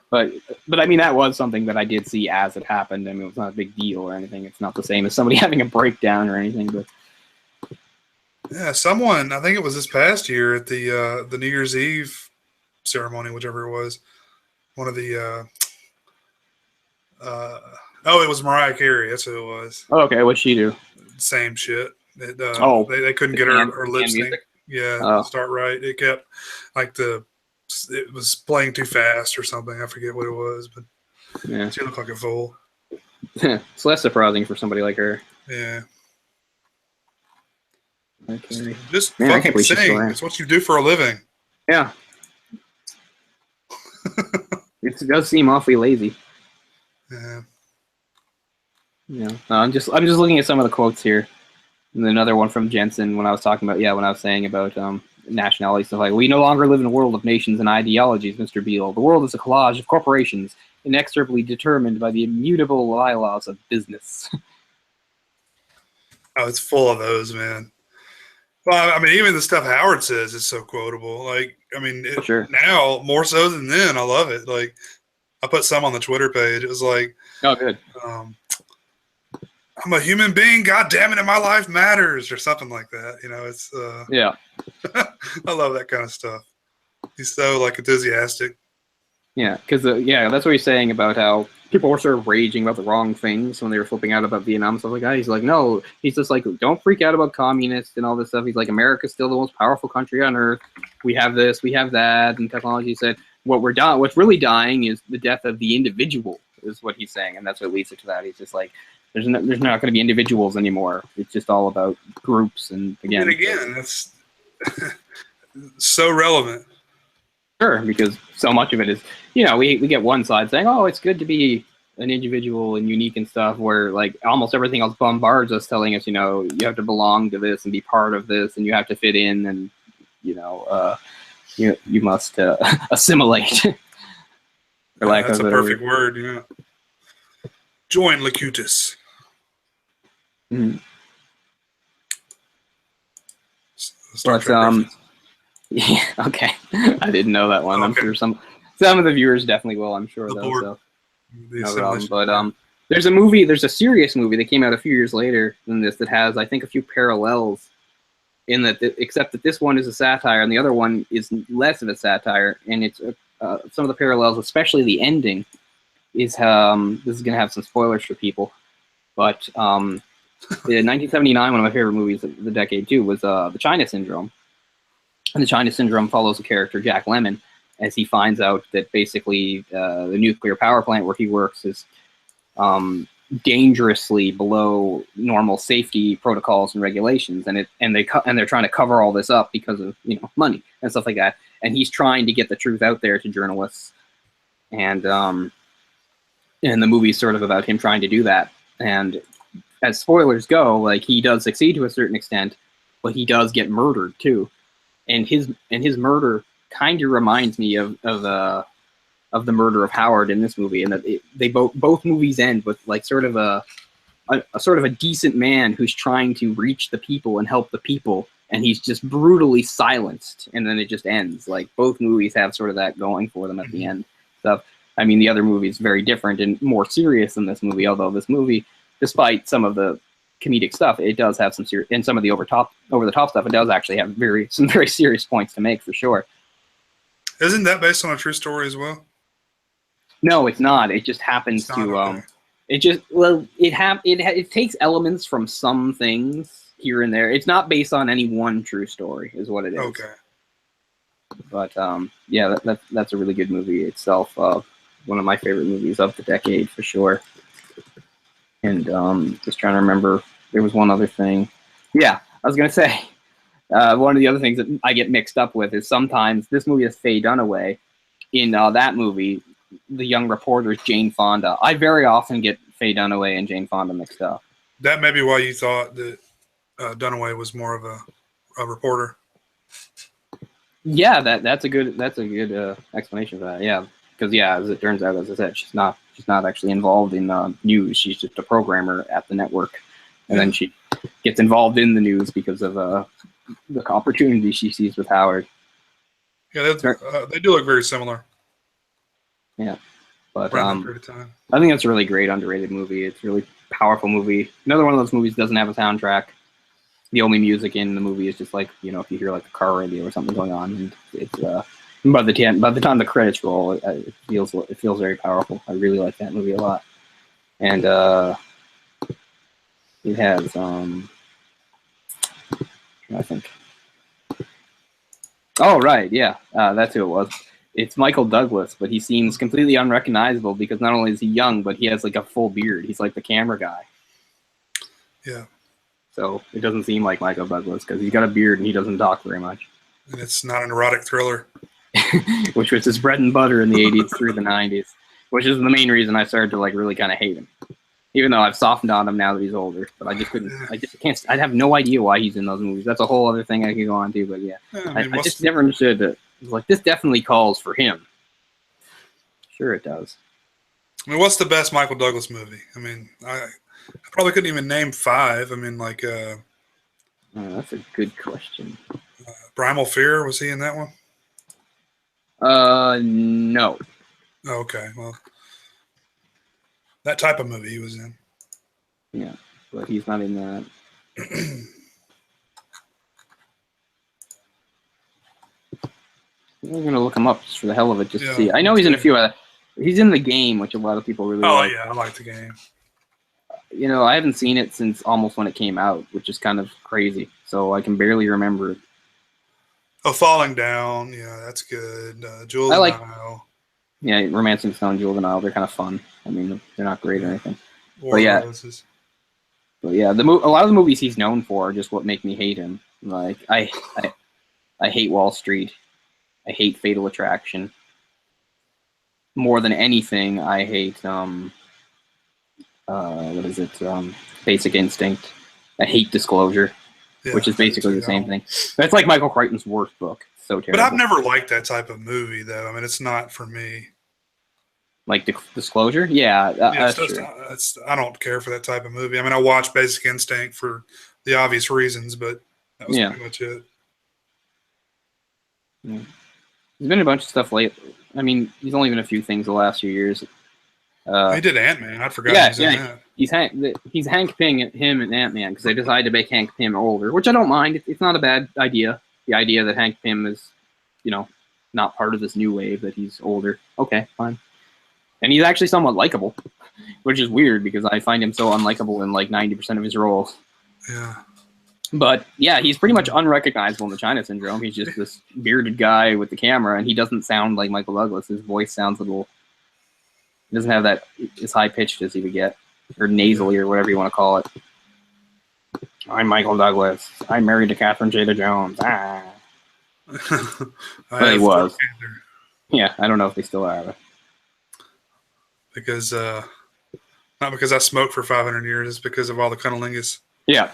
But I mean, that was something that I did see as it happened. I mean, it's not a big deal or anything. It's not the same as somebody having a breakdown or anything. But yeah, someone, I think it was this past year at the New Year's Eve ceremony, whichever it was, one of the it was Mariah Carey. That's who it was. Oh, okay, what'd she do? Same shit. They couldn't get her lip sync. Yeah, start right. It kept like it was playing too fast or something. I forget what it was, but yeah, she looked like a fool. It's less surprising for somebody like her. Yeah. Okay. Just fucking sing. It's what you do for a living. Yeah. It does seem awfully lazy. Yeah. Yeah. I'm just looking at some of the quotes here. And another one from Jensen when I was talking about, when I was saying about nationality stuff like, we no longer live in a world of nations and ideologies, Mr. Beale. The world is a collage of corporations inexorably determined by the immutable bylaws of business. Oh, it's full of those, man. Well, I mean, even the stuff Howard says is so quotable. Like, I mean, sure. Now more so than then. I love it. Like, I put some on the Twitter page. It was like, oh, good. I'm a human being. God damn it, and my life matters, or something like that. It's yeah. I love that kind of stuff. He's so like enthusiastic. Yeah, because that's what he's saying about how people were sort of raging about the wrong things when they were flipping out about Vietnam and stuff like that. He's like, no, he's just like, don't freak out about communists and all this stuff. He's like, America's still the most powerful country on earth. We have this, we have that, and technology said what's really dying is the death of the individual, is what he's saying, and that's what leads to that. He's just like, there's not going to be individuals anymore. It's just all about groups, and again, that's so relevant. Sure, because so much of it is, we get one side saying, oh, it's good to be an individual and unique and stuff, where like almost everything else bombards us, telling us, you have to belong to this and be part of this, and you have to fit in, and you must assimilate. That's a perfect word. Yeah. Join Locutus. Mm-hmm. Yeah, okay. I didn't know that one. Okay. I'm sure some of the viewers definitely will. I'm sure though. So. But there's a serious movie that came out a few years later than this that has, I think, a few parallels in that, except that this one is a satire and the other one is less of a satire. And it's some of the parallels, especially the ending, is this is going to have some spoilers for people, but in 1979, one of my favorite movies of the decade too was The China Syndrome. And The China Syndrome follows the character Jack Lemmon as he finds out that basically the nuclear power plant where he works is dangerously below normal safety protocols and regulations, and they're trying to cover all this up because of money and stuff like that. And he's trying to get the truth out there to journalists, and the movie's sort of about him trying to do that. And as spoilers go, like, he does succeed to a certain extent, but he does get murdered too. And his murder kind of reminds me of the murder of Howard in this movie, and that they both movies end with like sort of a decent man who's trying to reach the people and help the people, and he's just brutally silenced, and then it just ends. Like, both movies have sort of that going for them at the end. So, I mean, the other movie is very different and more serious than this movie, although this movie, despite some of the comedic stuff, it does have some serious, and some of the over the top stuff, it does actually have some very serious points to make, for sure. Isn't that based on a true story as well? No, it's not. It just happens to okay. it takes elements from some things here and there. It's not based on any one true story, is what it is. Okay. But yeah, that's a really good movie itself. One of my favorite movies of the decade, for sure. And just trying to remember, there was one other thing. Yeah, I was gonna say, one of the other things that I get mixed up with is sometimes this movie is Faye Dunaway. In that movie, the young reporter is Jane Fonda. I very often get Faye Dunaway and Jane Fonda mixed up. That may be why you thought that Dunaway was more of a reporter. Yeah, that's a good explanation for that. Yeah, because as it turns out, as I said, she's not actually involved in news. She's just a programmer at the network, and then she gets involved in the news because of the opportunity she sees with Howard. Yeah, they do look very similar. Yeah, but I think it's a really great, underrated movie. It's a really powerful movie. Another one of those movies doesn't have a soundtrack. The only music in the movie is just like, if you hear like a car radio or something going on, and it's by the time the credits roll, it feels very powerful. I really like that movie a lot, and it has I think. Oh right, yeah, that's who it was. It's Michael Douglas, but he seems completely unrecognizable because not only is he young, but he has like a full beard. He's like the camera guy. Yeah. So it doesn't seem like Michael Douglas because he's got a beard and he doesn't talk very much. And it's not an erotic thriller. Which was his bread and butter in the 80s through the 90s, which is the main reason I started to like really kind of hate him. Even though I've softened on him now that he's older, but I just can't. I have no idea why he's in those movies. That's a whole other thing I could go on to, but yeah. I just never understood that. Like, this definitely calls for him. Sure it does. I mean, what's the best Michael Douglas movie? I mean, I probably couldn't even name 5. I mean, like... that's a good question. Primal Fear, was he in that one? No. Oh, okay, well... That type of movie he was in. Yeah, but he's not in that. I'm going to look him up just for the hell of it, just to see. I know he's in a few other... He's in The Game, which a lot of people really like. Oh, yeah, I like The Game. I haven't seen it since almost when it came out, which is kind of crazy. So I can barely remember it. Oh, Falling Down. Yeah, that's good. Jewel of the Nile. Yeah, Romancing the Stone, Jewel of the Nile. They're kind of fun. I mean, they're not great or anything. War of Roses. But yeah, a lot of the movies he's known for are just what make me hate him. Like, I hate Wall Street. I hate Fatal Attraction. More than anything, I hate what is it? Basic Instinct. I hate Disclosure, which is basically the same thing. That's like Michael Crichton's worst book. It's so terrible. But I've never liked that type of movie, though. I mean, it's not for me. Like Disclosure? Yeah, that's true. I don't care for that type of movie. I mean, I watch Basic Instinct for the obvious reasons, but that was pretty much it. Yeah. There's been a bunch of stuff late. I mean, he's only been a few things the last few years. He did Ant-Man. I forgot he was in that. He's Hank Pym and Ant-Man because they decided to make Hank Pym older, which I don't mind. It's not a bad idea. The idea that Hank Pym is, not part of this new wave, that he's older. Okay, fine. And he's actually somewhat likable, which is weird because I find him so unlikable in like 90% of his roles. Yeah. But yeah, he's pretty much unrecognizable in the China Syndrome. He's just this bearded guy with the camera, and he doesn't sound like Michael Douglas. His voice sounds a little... He doesn't have that as high pitched as he would get. or nasally, or whatever you want to call it. I'm Michael Douglas. I'm married to Catherine Zeta-Jones. Ah. But he was. Yeah, I don't know if they still are. But... Because, not because I smoked for 500 years, it's because of all the cunnilingus. Yeah.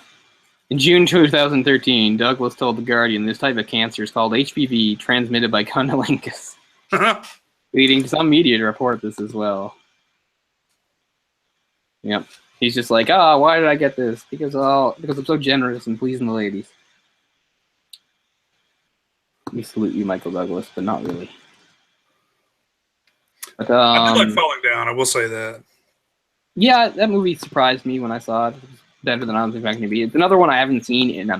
In June 2013, Douglas told The Guardian this type of cancer is called HPV transmitted by cunnilingus, leading to some media to report this as well. Yep. He's just like, why did I get this? Because I'm so generous and pleasing the ladies. We salute you, Michael Douglas, but not really. But, I did like Falling Down, I will say that. Yeah, that movie surprised me when I saw it. It was better than I was expecting to be. It's another one I haven't seen in a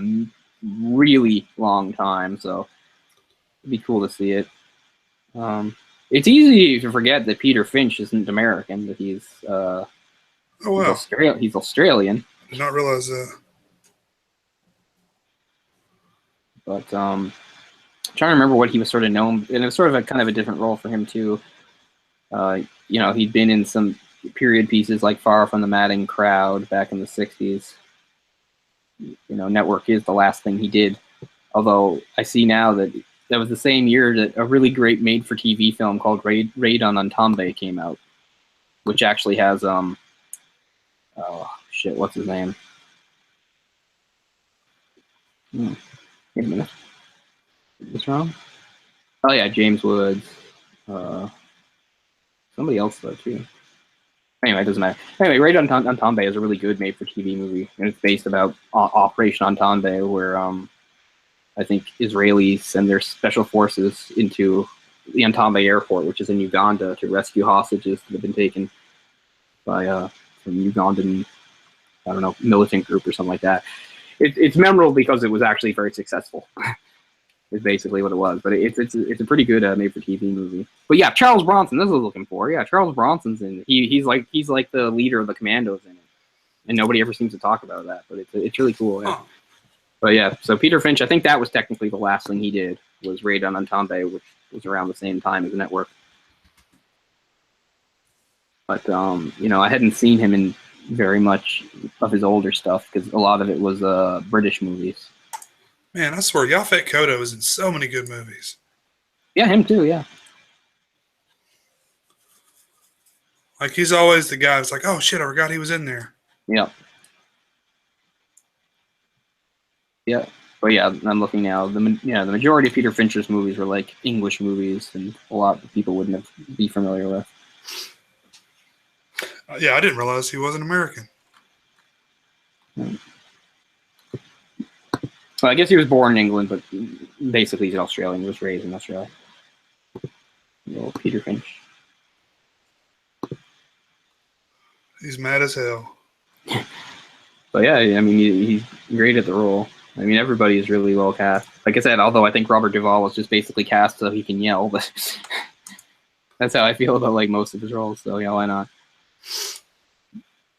really long time, so it'd be cool to see it. It's easy to forget that Peter Finch isn't American, that he's he's Australian. I did not realize that. But I'm trying to remember what he was sort of known, and it was sort of a kind of a different role for him too. He'd been in some period pieces like Far From the Madding Crowd back in the 60s. Network is the last thing he did. Although I see now that was the same year that a really great made-for-TV film called Raid on Untitled came out, which actually has what's his name? Wait a minute. What's wrong? Oh yeah, James Woods. Somebody else though too. Anyway, it doesn't matter. Anyway, Raid on Untitled is a really good made-for-TV movie, and it's based about Operation Untitled, where I think Israelis send their special forces into the Untitled airport, which is in Uganda, to rescue hostages that have been taken by some Ugandan, I don't know, militant group or something like that. It's memorable because it was actually very successful. Is basically what it was, but it's a pretty good made-for-TV movie. But yeah, Charles Bronson. This is what I was looking for. Yeah, Charles Bronson's in it. He's like the leader of the Commandos in it, and nobody ever seems to talk about that. But it's really cool. Yeah. But yeah, so Peter Finch. I think that was technically the last thing he did was Raid on Untitled, which was around the same time as the Network. But I hadn't seen him in very much of his older stuff because a lot of it was British movies. Man, I swear, Yaphet Kotto is in so many good movies. Yeah, him too, yeah. Like, he's always the guy that's like, oh, shit, I forgot he was in there. Yeah. Yeah. But yeah, I'm looking now. The majority of Peter Fincher's movies were like English movies, and a lot of people wouldn't be familiar with. Yeah, I didn't realize he wasn't American. Well, I guess he was born in England, but basically he's Australian. He was raised in Australia. Peter Finch. He's mad as hell. But yeah, I mean, he's great at the role. I mean, everybody is really well cast. Like I said, although I think Robert Duvall was just basically cast so he can yell, but that's how I feel about like most of his roles. So yeah, why not?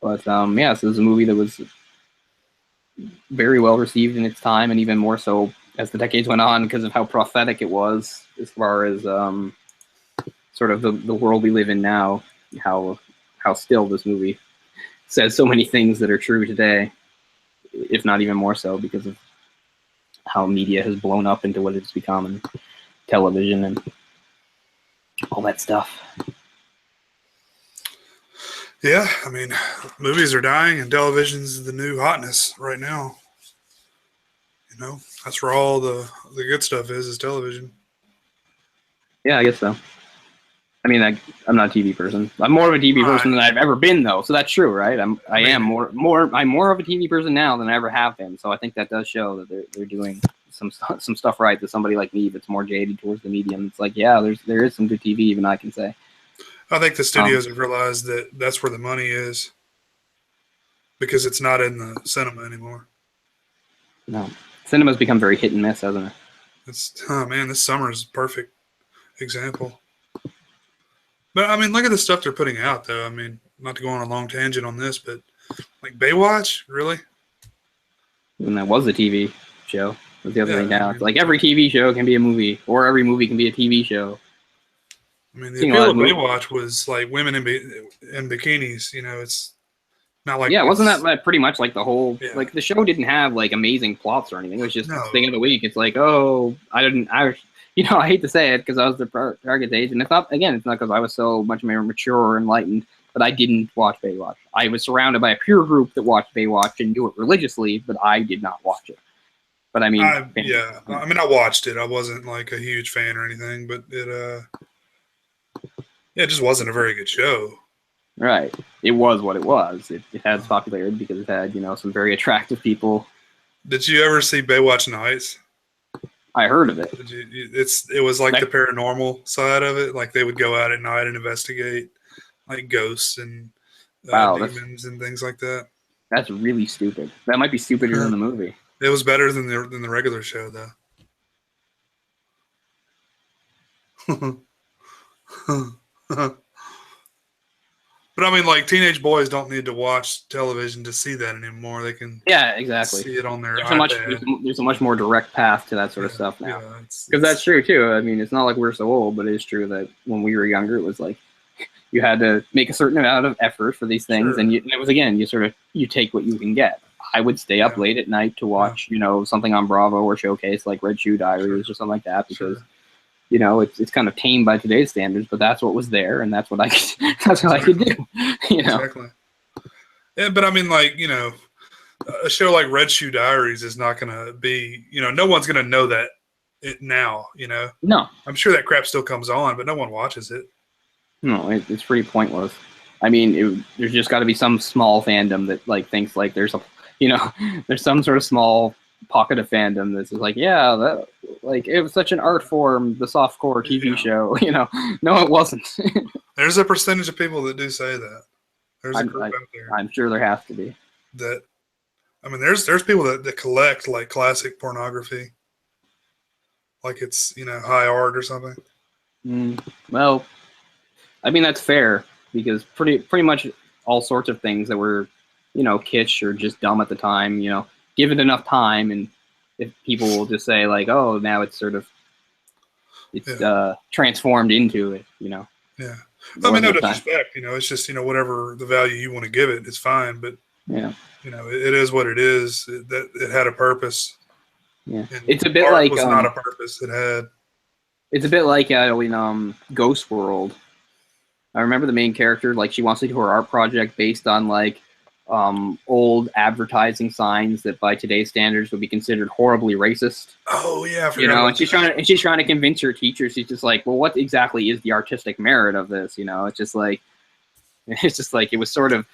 But yeah, so it was a movie that was very well received in its time, and even more so as the decades went on because of how prophetic it was as far as sort of the world we live in now, how still this movie says so many things that are true today, if not even more so because of how media has blown up into what it's become, and television and all that stuff. Yeah, I mean, movies are dying and television's the new hotness right now. That's where all the good stuff is television. Yeah, I guess so. I mean, I'm not a TV person. I'm more of a TV person than I've ever been, though. So that's true, right? I'm more of a TV person now than I ever have been. So I think that does show that they're doing some stuff right. That somebody like me that's more jaded towards the medium, it's like, yeah, there is some good TV, even I can say. I think the studios have realized that that's where the money is because it's not in the cinema anymore. No, cinema's become very hit and miss, hasn't it? Man, this summer is a perfect example. But I mean, look at the stuff they're putting out, though. I mean, not to go on a long tangent on this, but like Baywatch, really? And that was a TV show. That's the other thing now. It's like every TV show can be a movie, or every movie can be a TV show. I mean, the appeal of Baywatch was like women in bikinis. It's Not like yeah, wasn't that pretty much like the whole Yeah. like the show didn't have like amazing plots or anything. It was just No. thing of the week. It's like, oh, I hate to say it because I was the target age, and it's not because I was so much more mature or enlightened, but I didn't watch Baywatch. I was surrounded by a peer group that watched Baywatch and knew it religiously, but I did not watch it. But I mean, I watched it. I wasn't like a huge fan or anything, but it just wasn't a very good show. Right. It was what it was. It had popularity because it had, some very attractive people. Did you ever see Baywatch Nights? I heard of it. It was like the paranormal side of it. Like they would go out at night and investigate like ghosts and demons and things like that. That's really stupid. That might be stupider than the movie. It was better than the regular show, though. But I mean, like, teenage boys don't need to watch television to see that anymore. They can exactly see it on their iPad. There's a much more direct path to that sort of stuff now. Because that's true, too. I mean, it's not like we're so old, but it is true that when we were younger, it was like you had to make a certain amount of effort for these things. Sure. And it was, again, you take what you can get. I would stay up late at night to watch, something on Bravo or Showcase like Red Shoe Diaries or something like that because it's kind of tame by today's standards, but that's what was there, and that's what I could do. Exactly. Yeah, but I mean, like a show like Red Shoe Diaries is not going to be, no one's going to know that now. No, I'm sure that crap still comes on, but no one watches it. No, it's pretty pointless. I mean, there's just got to be some small fandom that like thinks like there's there's some sort of small pocket of fandom that's like, that like it was such an art form, the softcore TV show. No, it wasn't. There's a percentage of people that do say that. There's a group out there. I'm sure there has to be. That, I mean, there's people that collect like classic pornography, like it's high art or something. Well, I mean that's fair because pretty much all sorts of things that were kitsch or just dumb at the time, give it enough time, and if people will just say like, oh, now it's sort of transformed into it, Yeah. I mean, no disrespect, it's just whatever the value you want to give it, it's fine. But it is what it is. It had a purpose. Yeah, it's a bit like was not a purpose. It had. It's a bit like in Ghost World. I remember the main character, like she wants to do her art project based on like old advertising signs that by today's standards would be considered horribly racist. Oh yeah, I and she's trying to convince her teacher. She's just like, well, what exactly is the artistic merit of this? It's just like it was sort of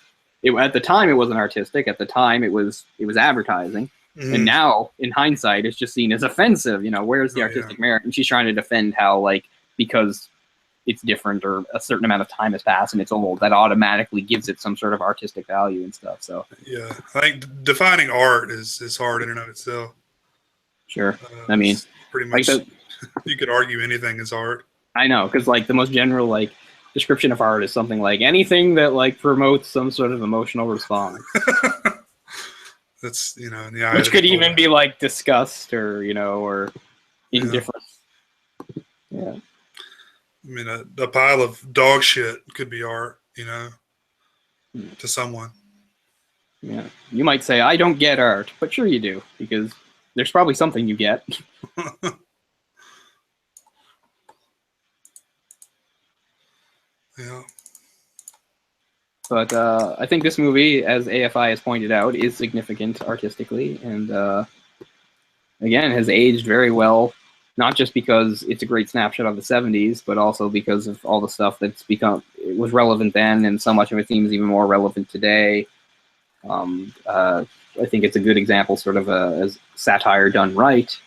at the time it wasn't artistic. At the time it was advertising, and now in hindsight it's just seen as offensive. Where's the artistic merit? And she's trying to defend how like because it's different or a certain amount of time has passed and it's old, that automatically gives it some sort of artistic value and stuff. So yeah, I think defining art is hard in and of itself. Sure. I mean, pretty much you could argue anything is art. I know, because like the most general like description of art is something like anything that like promotes some sort of emotional response. That's in the eye which could even be like disgust or or indifference. Yeah. I mean, a pile of dog shit could be art, to someone. Yeah. You might say, I don't get art, but sure you do, because there's probably something you get. Yeah. But I think this movie, as AFI has pointed out, is significant artistically, and again, has aged very well. Not just because it's a great snapshot of the 70s, but also because of all the stuff that's it was relevant then, and so much of it seems even more relevant today. I think it's a good example, sort of as satire done right.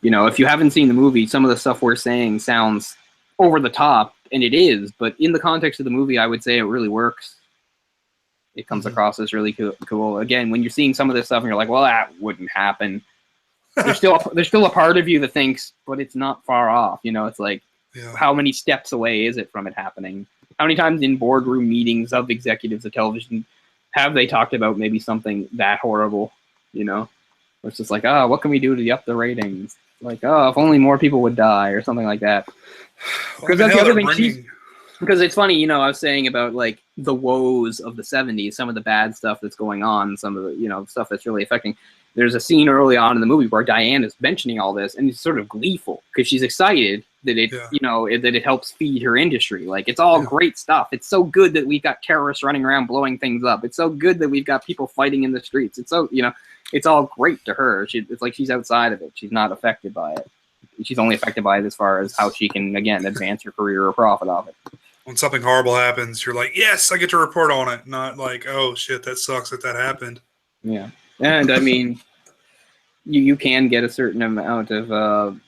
If you haven't seen the movie, some of the stuff we're saying sounds over the top, and it is, but in the context of the movie, I would say it really works. It comes across as really cool. Again, when you're seeing some of this stuff and you're like, well, that wouldn't happen. There's still a part of you that thinks, but it's not far off. It's like, how many steps away is it from it happening? How many times in boardroom meetings of executives of television have they talked about maybe something that horrible? It's just like, what can we do to up the ratings? Like, if only more people would die or something like that. Because that's the other thing. Because it's funny, I was saying about like the woes of the 70s, some of the bad stuff that's going on, some of the, stuff that's really affecting. There's a scene early on in the movie where Diane is mentioning all this, and it's sort of gleeful because she's excited that that it helps feed her industry. Like, it's all great stuff. It's so good that we've got terrorists running around blowing things up. It's so good that we've got people fighting in the streets. It's so, it's all great to her. It's like she's outside of it. She's not affected by it. She's only affected by it as far as how she can, again, advance her career or profit off it. When something horrible happens, you're like, yes, I get to report on it. Not like, oh, shit, that sucks that happened. Yeah. And, I mean, you can get a certain amount of,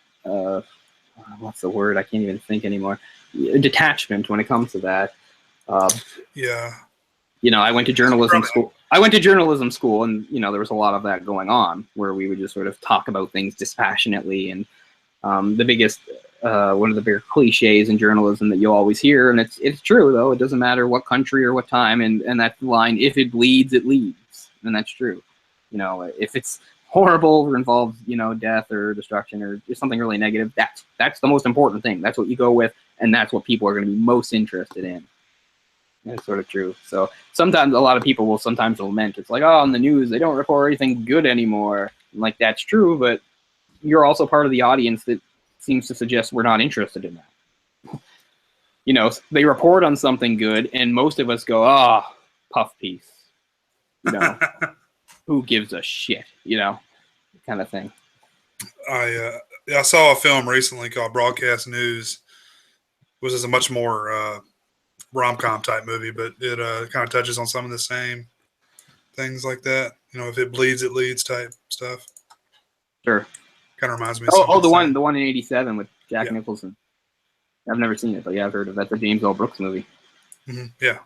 what's the word? I can't even think anymore. Detachment when it comes to that. Yeah. I went to journalism school. And, there was a lot of that going on where we would just sort of talk about things dispassionately. And the biggest... one of the bigger cliches in journalism that you'll always hear, and it's true though. It doesn't matter what country or what time, and that line, if it bleeds, it leads, and that's true. If it's horrible or involves death or destruction or just something really negative, that's the most important thing. That's what you go with, and that's what people are going to be most interested in. And it's sort of true. So sometimes a lot of people will sometimes lament. It's like, oh, on the news they don't report anything good anymore. And like, that's true, but you're also part of the audience that seems to suggest we're not interested in that. They report on something good, and most of us go, puff piece. Who gives a shit, kind of thing. I saw a film recently called Broadcast News, which is a much more rom-com type movie, but it kind of touches on some of the same things like that. If it bleeds, it leads type stuff. Sure. Kind of reminds me of the one in '87 with Jack Nicholson. I've never seen it, but yeah, I've heard of that. The James L. Brooks movie. Mm-hmm. Yeah.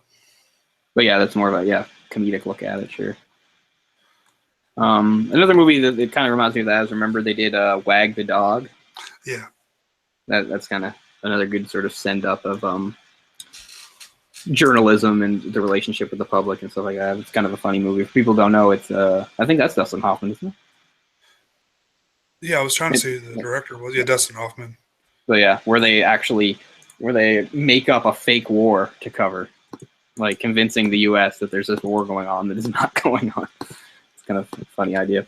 But yeah, that's more of a comedic look at it, sure. Another movie that it kind of reminds me of that is, remember they did Wag the Dog? Yeah. That's kind of another good sort of send up of journalism and the relationship with the public and stuff like that. It's kind of a funny movie. If people don't know, it's I think that's Dustin Hoffman, isn't it? Yeah, I was trying to see who the director was. Yeah, Dustin Hoffman. But yeah, where they make up a fake war to cover, like convincing the U.S. that there's this war going on that is not going on. It's kind of a funny idea.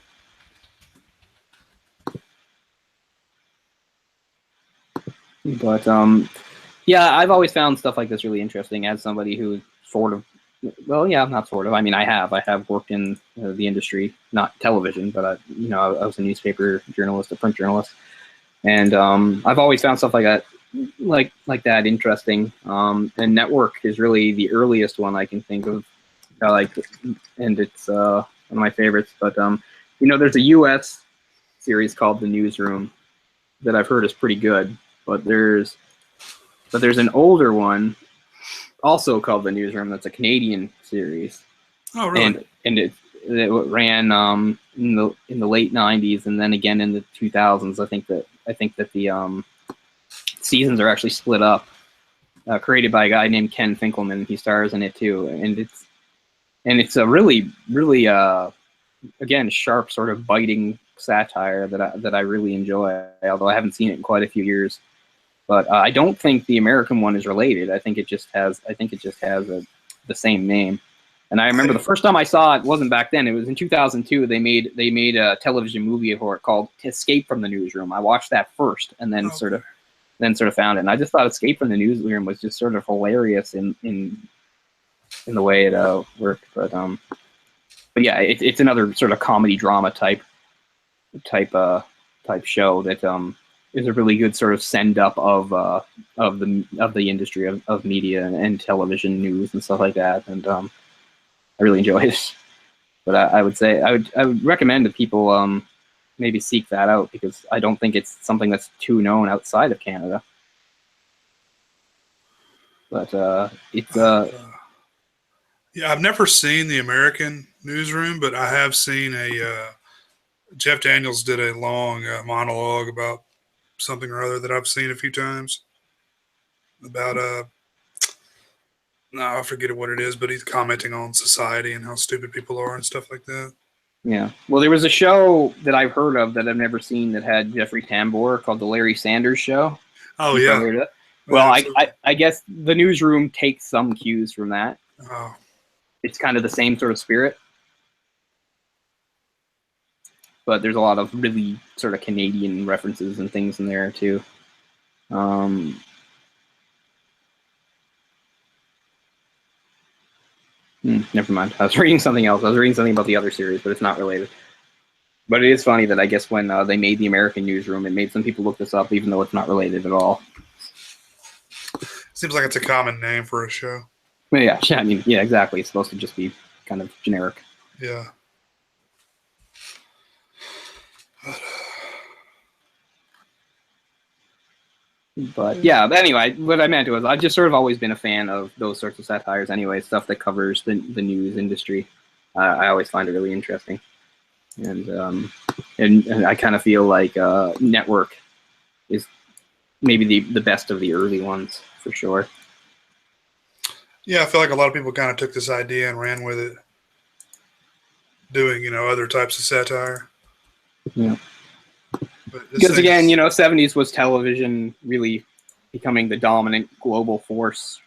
But I've always found stuff like this really interesting as somebody who sort of, not sort of. I mean, I have worked in the industry, not television, but I was a newspaper journalist, a print journalist, and I've always found stuff like that, like that interesting. And Network is really the earliest one I can think of. And it's one of my favorites. But there's a U.S. series called The Newsroom that I've heard is pretty good, but there's an older one also called The Newsroom that's a Canadian series. Oh, really? And it ran in the late '90s and then again in the 2000s. I think that the seasons are actually split up. Created by a guy named Ken Finkelman. He stars in it too, and it's a really again sharp, sort of biting satire that I really enjoy. Although I haven't seen it in quite a few years. But I don't think the American one is related. I think it just has the same name. And I remember the first time I saw it wasn't back then. It was in 2002. They made a television movie for it called Escape from the Newsroom. I watched that first, and then sort of found it. And I just thought Escape from the Newsroom was just sort of hilarious in the way it worked. But yeah, it's another sort of comedy drama type show that is a really good sort of send up of the industry of media and television news and stuff like that, and I really enjoy it. But I would say I would recommend that people maybe seek that out, because I don't think it's something that's too known outside of Canada. But it's yeah, I've never seen the American Newsroom, but I have seen Jeff Daniels did a long monologue about something or other that I've seen a few times about no, I forget what it is, but he's commenting on society and how stupid people are and stuff like that. Yeah. Well, there was a show that I've heard of that I've never seen that had Jeffrey Tambor called The Larry Sanders Show. Oh, yeah. Well, I guess the newsroom takes some cues from that. Oh. It's kind of the same sort of spirit. But there's a lot of really sort of Canadian references and things in there, too. Never mind. I was reading something else. I was reading something about the other series, but it's not related. But it is funny that I guess when they made the American newsroom, it made some people look this up, even though it's not related at all. Seems like it's a common name for a show. But yeah, I mean, yeah, exactly. It's supposed to just be kind of generic. Yeah. But yeah, but anyway, what I meant was I've just sort of always been a fan of those sorts of satires anyway, stuff that covers the news industry. I always find it really interesting. And I kind of feel like Network is maybe the best of the early ones, for sure. Yeah, I feel like a lot of people kind of took this idea and ran with it, doing, other types of satire. Yeah. Because again, 70s was television really becoming the dominant global force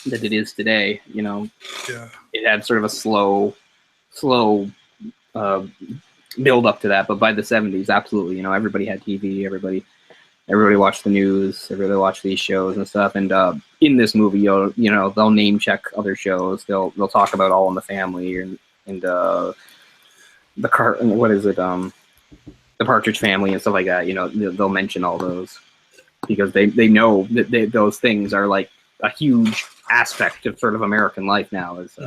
that it is today. Yeah. It had sort of a slow build up to that, but by the 70s, absolutely, everybody had TV, everybody watched the news, everybody watched these shows and stuff. And in this movie, they'll name check other shows. They'll talk about All in the Family and the Partridge Family and stuff like that. They'll mention all those because they know that those things are like a huge aspect of sort of American life now. Is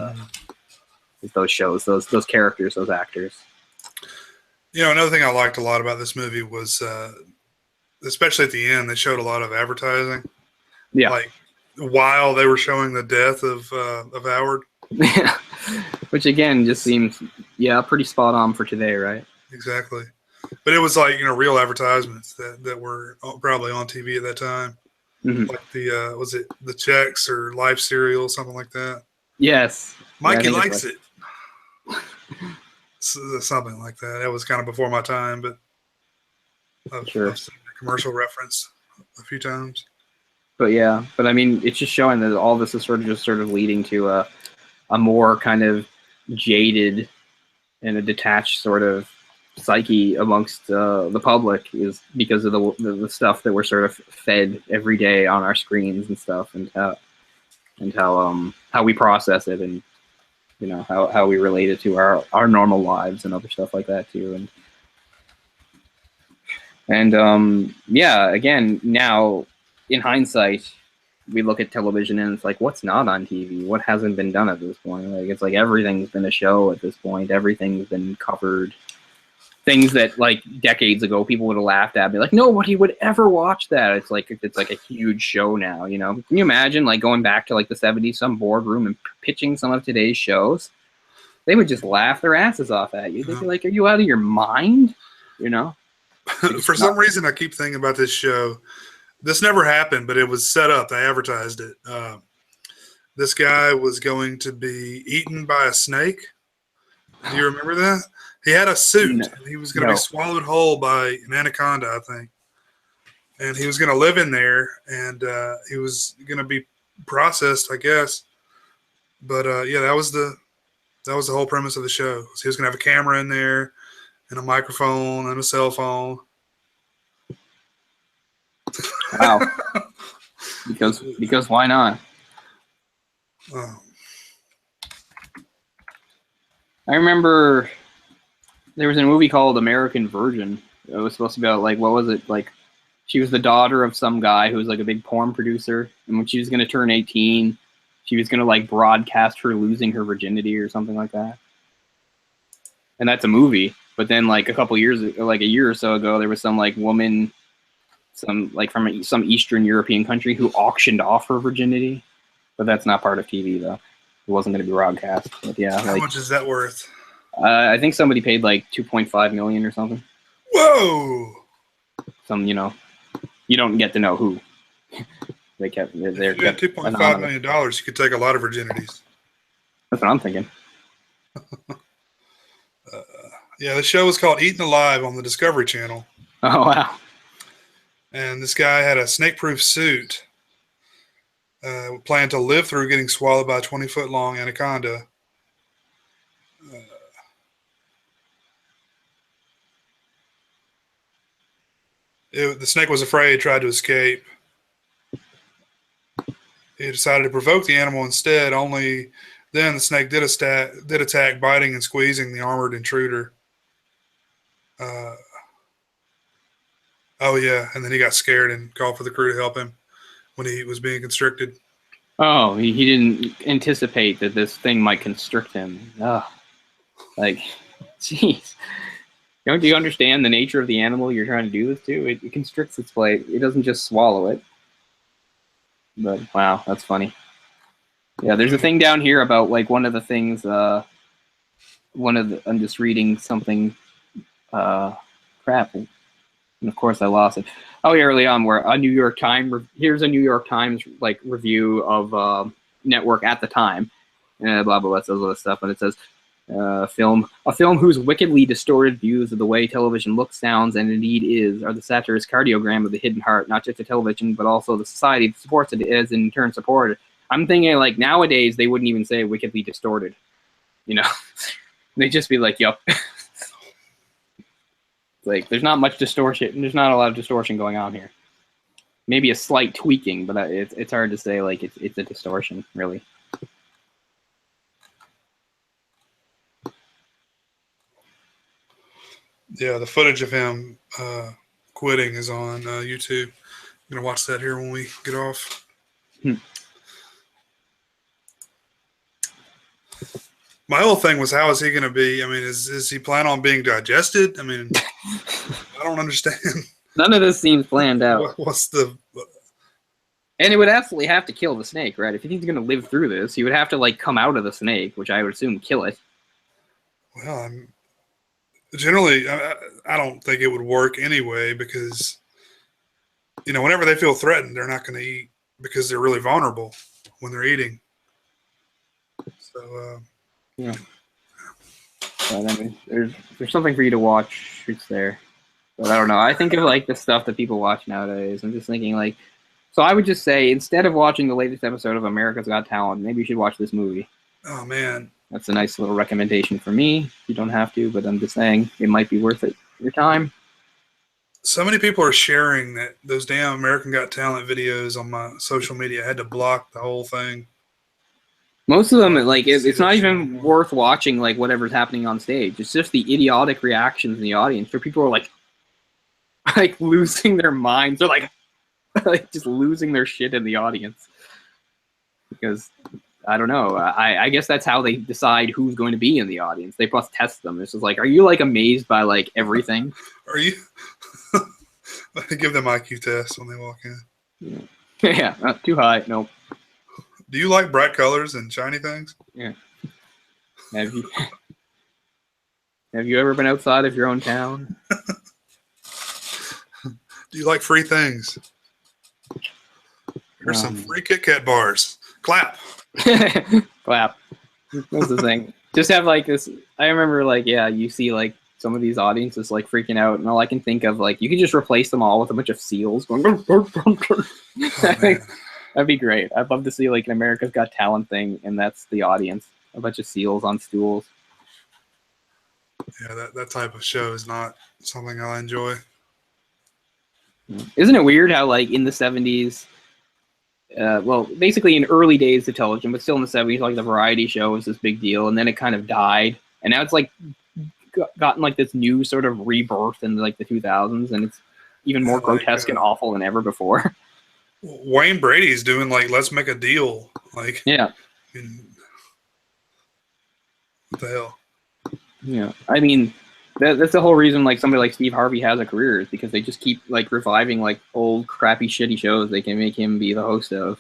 those shows, those characters, those actors. Another thing I liked a lot about this movie was, especially at the end, they showed a lot of advertising. Yeah. Like while they were showing the death of Howard. Which again just seems pretty spot on for today, right? Exactly. But it was like, real advertisements that were probably on TV at that time. Mm-hmm. Like was it the Chex or Life cereal, something like that? Yes. Mikey likes it. Something like that. That was kind of before my time, but I've seen the commercial reference a few times. But I mean, it's just showing that all this is sort of leading to a more kind of jaded and a detached sort of psyche amongst the public, is because of the stuff that we're sort of fed every day on our screens and stuff, and how we process it, and how we relate it to our normal lives and other stuff like that too. And again, now in hindsight, we look at television and it's like, what's not on TV? What hasn't been done at this point? Like, it's like everything's been a show at this point. Everything's been covered. Things that like decades ago people would have laughed at, be like, nobody would ever watch that. It's like a huge show now. Can you imagine like going back to like the 70s, some boardroom and pitching some of today's shows? They would just laugh their asses off at you. They'd be like, are you out of your mind? For some reason, I keep thinking about this show. This never happened, but it was set up. They advertised it. This guy was going to be eaten by a snake. Do you remember that? He had a suit. And he was going to be swallowed whole by an anaconda, I think. And he was going to live in there, and he was going to be processed, I guess. But that was the whole premise of the show. So he was going to have a camera in there, and a microphone, and a cell phone. Wow. Because why not? I remember there was a movie called American Virgin. It was supposed to be about, like, what was it? Like, she was the daughter of some guy who was like a big porn producer, and when she was going to turn 18, she was going to like broadcast her losing her virginity or something like that. And that's a movie. But then like a year or so ago, there was some like woman, some Eastern European country, who auctioned off her virginity. But that's not part of TV though. It wasn't going to be broadcast. But yeah. How much is that worth? I think somebody paid like $2.5 million or something. Whoa! You don't get to know who. They kept. If you had $2.5 million, you could take a lot of virginities. That's what I'm thinking. Yeah, the show was called Eaten Alive on the Discovery Channel. Oh, wow. And this guy had a snake-proof suit, planned to live through getting swallowed by a 20-foot-long anaconda. The snake was afraid, tried to escape. He decided to provoke the animal instead. Only then the snake did attack, biting and squeezing the armored intruder. Oh, yeah, and then he got scared and called for the crew to help him when he was being constricted. Oh, he didn't anticipate that this thing might constrict him. Ugh. Like, jeez. Don't you understand the nature of the animal you're trying to do this to? It constricts its prey. It doesn't just swallow it. But, wow, that's funny. Yeah, there's a thing down here about, like, one of the things, I'm just reading something, crap. And of course I lost it. Oh, yeah, early on, where a New York Times, here's a New York Times, like, review of Network at the time. Blah, blah, blah, says all this stuff. And it says, a film whose wickedly distorted views of the way television looks, sounds, and indeed is, are the satirist cardiogram of the hidden heart, not just the television, but also the society that supports it is in turn supported. I'm thinking, like, nowadays, they wouldn't even say wickedly distorted. You know? They'd just be like, yup. Like, there's not much distortion. There's not a lot of distortion going on here. Maybe a slight tweaking, but it's hard to say, like, it's a distortion, really. Yeah, the footage of him quitting is on YouTube. I'm going to watch that here when we get off. My whole thing was, how is he going to be? I mean, is he planning on being digested? I mean, I don't understand. None of this seems planned out. What's the... And it would absolutely have to kill the snake, right? If he's going to live through this, he would have to, like, come out of the snake, which I would assume kill it. Well, generally, I don't think it would work anyway, because, you know, whenever they feel threatened, they're not going to eat because they're really vulnerable when they're eating. So, yeah. But, I mean, there's something for you to watch. It's there. But I don't know. I think of, like, the stuff that people watch nowadays. I'm just thinking, like, so I would just say, instead of watching the latest episode of America's Got Talent, maybe you should watch this movie. Oh, man. That's a nice little recommendation for me. You don't have to, but I'm just saying it might be worth it. Your time. So many people are sharing those damn American Got Talent videos on my social media. I had to block the whole thing. Most of them, like, it's not even worth watching, like, whatever's happening on stage. It's just the idiotic reactions in the audience where people are, like losing their minds. They're, like just losing their shit in the audience. Because... I don't know. I guess that's how they decide who's going to be in the audience. They plus test them. It's just like, are you, like, amazed by, like, everything? Are you? They give them IQ tests when they walk in. Yeah, not too high. Nope. Do you like bright colors and shiny things? Yeah. Have you ever been outside of your own town? Do you like free things? Here's some free Kit Kat bars. Clap. Clap. That's the thing. Just have, like, this. I remember, like, yeah, you see, like, some of these audiences, like, freaking out, and all I can think of, like, you could just replace them all with a bunch of seals going. I think that'd be great. I'd love to see, like, an America's Got Talent thing, and that's the audience. A bunch of seals on stools. Yeah, that type of show is not something I enjoy. Isn't it weird how, like, in the 70s, well, basically in early days of television, but still in the 70s, like, the variety show was this big deal, and then it kind of died, and now it's, like, gotten, like, this new sort of rebirth in, like, the 2000s, and it's even more grotesque and awful than ever before. Wayne Brady's doing, like, let's make a deal. Like, yeah. I mean, what the hell? Yeah, I mean, that's the whole reason, like, somebody like Steve Harvey has a career, is because they just keep, like, reviving, like, old crappy shitty shows they can make him be the host of.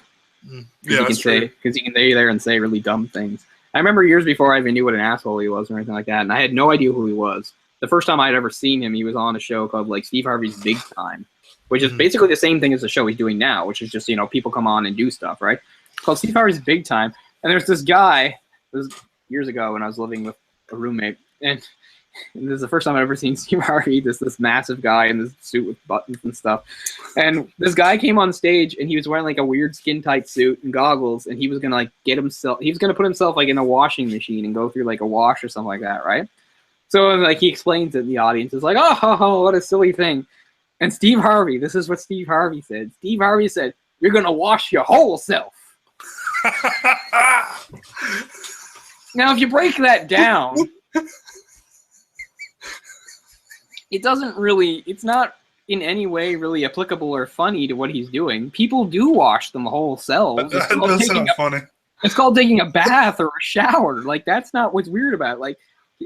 Yeah, that's true. Because he can stay there and say really dumb things. I remember years before I even knew what an asshole he was or anything like that, and I had no idea who he was. The first time I'd ever seen him, he was on a show called, like, Steve Harvey's Big Time, which is basically the same thing as the show he's doing now, which is just, you know, people come on and do stuff, right? It's called Steve Harvey's Big Time, and there's this guy, this was years ago when I was living with a roommate, and And this is the first time I've ever seen Steve Harvey, this massive guy in this suit with buttons and stuff. And this guy came on stage, and he was wearing like a weird skin tight suit and goggles, and he was gonna like get himself. He was gonna put himself like in a washing machine and go through like a wash or something like that, right? So like he explains it, and the audience is like, "Oh, what a silly thing." And Steve Harvey, this is what Steve Harvey said. Steve Harvey said, "You're gonna wash your whole self." Now, if you break that down, it doesn't really, it's not in any way really applicable or funny to what he's doing. People do wash them whole selves. That does sound funny. It's called taking a bath or a shower. Like, that's not what's weird about it.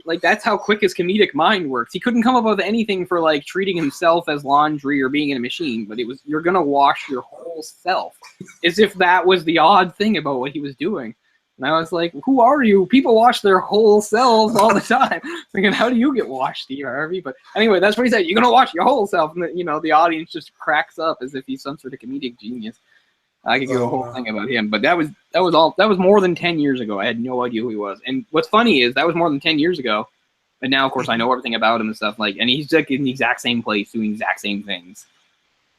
Like that's how quick his comedic mind works. He couldn't come up with anything for like treating himself as laundry or being in a machine, but it was, you're gonna wash your whole self, as if that was the odd thing about what he was doing. And I was like, who are you? People wash their whole selves all the time. Thinking, how do you get washed, Steve Harvey? But anyway, that's what he said. You're gonna wash your whole self, and the audience just cracks up as if he's some sort of comedic genius. I could give a whole thing about him, but that was more than 10 years ago. I had no idea who he was. And what's funny is that was more than 10 years ago, but now of course I know everything about him and stuff. Like, and he's like in the exact same place doing the exact same things.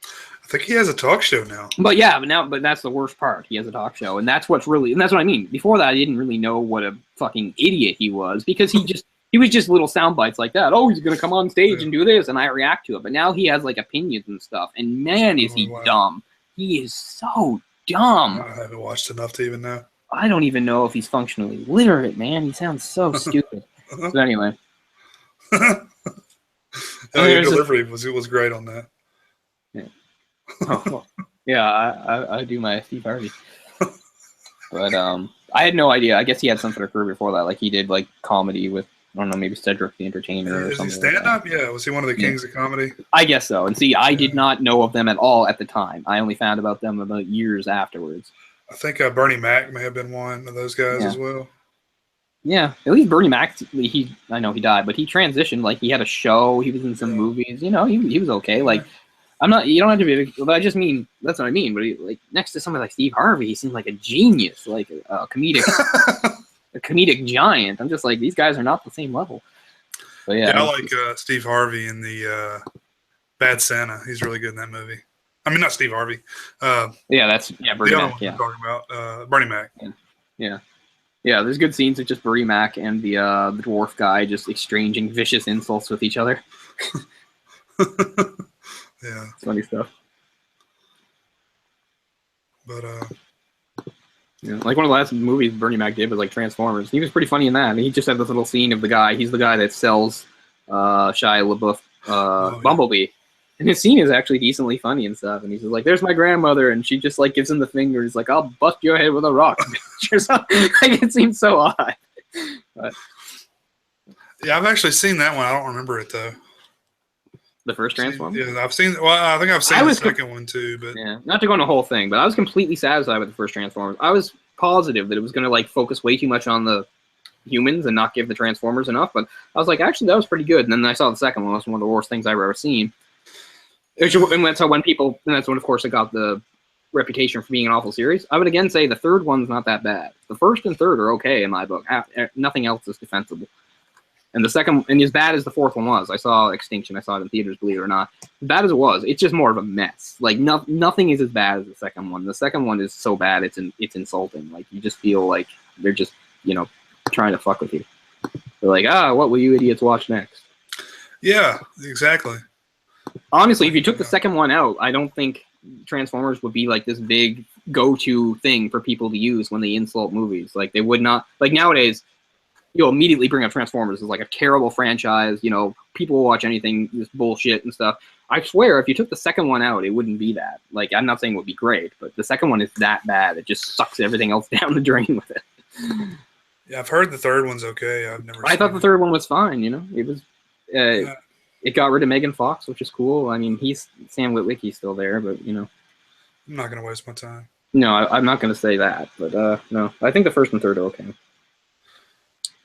I think he has a talk show now. But yeah, but that's the worst part. He has a talk show, and that's what I mean. Before that, I didn't really know what a fucking idiot he was, because he was just little sound bites like that. Oh, he's gonna come on stage and do this, and I react to it. But now he has like opinions and stuff, and man, is he dumb. He is so dumb. I haven't watched enough to even know. I don't even know if he's functionally literate, man. He sounds so stupid. But anyway. Your delivery was great on that. Yeah. Oh, yeah, I do my Steve Harvey. But I had no idea. I guess he had some sort of career before that. Like he did like comedy with, I don't know, maybe Cedric the Entertainer or something. Is he stand-up? Yeah. Was he one of the kings of comedy? I guess so. And see, I did not know of them at all at the time. I only found about them about years afterwards. I think Bernie Mac may have been one of those guys as well. Yeah, at least Bernie Mac, I know he died, but he transitioned. Like, he had a show. He was in some movies. He was okay. Like, you don't have to be, but I just mean, that's what I mean. But like, next to somebody like Steve Harvey, he seems like a genius, like a comedic a comedic giant. I'm just like, these guys are not the same level. But yeah, I like Steve Harvey in the Bad Santa. He's really good in that movie. I mean, not Steve Harvey. Bernie Mac. Yeah, talking about Bernie Mac. Yeah. There's good scenes of just Bernie Mac and the dwarf guy just exchanging vicious insults with each other. Yeah, it's funny stuff. But like one of the last movies Bernie Mac did was like Transformers. He was pretty funny in that. And he just had this little scene of the guy. He's the guy that sells Shia LaBeouf Bumblebee, and his scene is actually decently funny and stuff. And he's just like, "There's my grandmother," and she just like gives him the finger. He's like, "I'll bust your head with a rock," or something. Like, it seems so odd. But yeah, I've actually seen that one. I don't remember it though. The first Transformers? Yeah, I've seen. Well, I think I've seen the second one too. But yeah, not to go on the whole thing, but I was completely satisfied with the first Transformers. I was positive that it was going to like focus way too much on the humans and not give the Transformers enough. But I was like, actually, that was pretty good. And then I saw the second one. It was one of the worst things I've ever seen. And that's how that's when, of course, it got the reputation for being an awful series. I would again say the third one's not that bad. The first and third are okay in my book. Nothing else is defensible. And the second, and as bad as the fourth one was, I saw Extinction. I saw it in theaters, believe it or not. As bad as it was, it's just more of a mess. Like, nothing is as bad as the second one. The second one is so bad, it's insulting. Like, you just feel like they're just, trying to fuck with you. They're like, what will you idiots watch next? Yeah, exactly. Honestly, if you took the second one out, I don't think Transformers would be like this big go-to thing for people to use when they insult movies. Like, they would not, like nowadays, you'll immediately bring up Transformers as like a terrible franchise. People will watch anything, this bullshit and stuff. I swear, if you took the second one out, it wouldn't be that. Like, I'm not saying it would be great, but the second one is that bad. It just sucks everything else down the drain with it. Yeah, I've heard the third one's okay. I thought the third one was fine. It was. It got rid of Megan Fox, which is cool. I mean, Sam Witwicky's still there, but I'm not gonna waste my time. No, I'm not gonna say that, but no, I think the first and third are okay.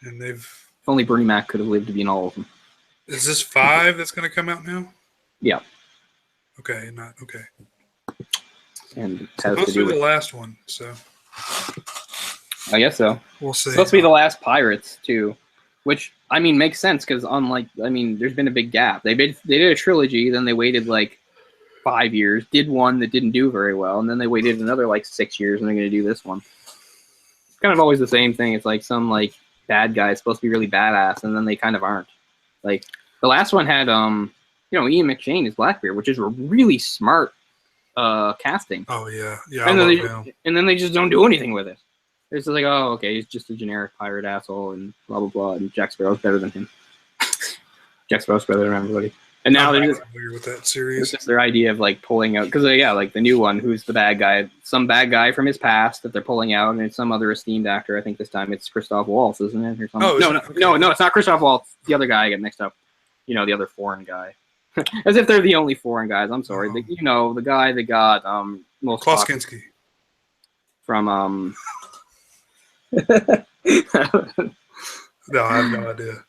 And if only Bernie Mac could have lived to be in all of them. Is this 5 that's going to come out now? Yeah. Okay, not okay. And it has to do with the last one, so I guess so. We'll see. It's supposed to be the last Pirates too, Which, I mean, makes sense because unlike, I mean, there's been a big gap. They did a trilogy, then they waited like 5 years, did one that didn't do very well, and then they waited another like 6 years, and they're going to do this one. It's kind of always the same thing. It's like some like bad guy is supposed to be really badass, and then they kind of aren't. Like the last one had, Ian McShane as Blackbeard, which is a really smart casting. Oh yeah, and then they just don't do anything with it. It's just like, oh, okay, he's just a generic pirate asshole, and blah blah blah. And Jack Sparrow's better than him. Jack Sparrow's better than everybody. And now they're just weird with that series. It's just their idea of like pulling out because like the new one, who's the bad guy? Some bad guy from his past that they're pulling out, and it's some other esteemed actor. I think this time it's Christoph Waltz, isn't it? Or something? No, it's not Christoph Waltz. The other guy I get mixed up. The other foreign guy. As if they're the only foreign guys. I'm sorry. The guy that got most Klaus Kinski from No, I have no idea.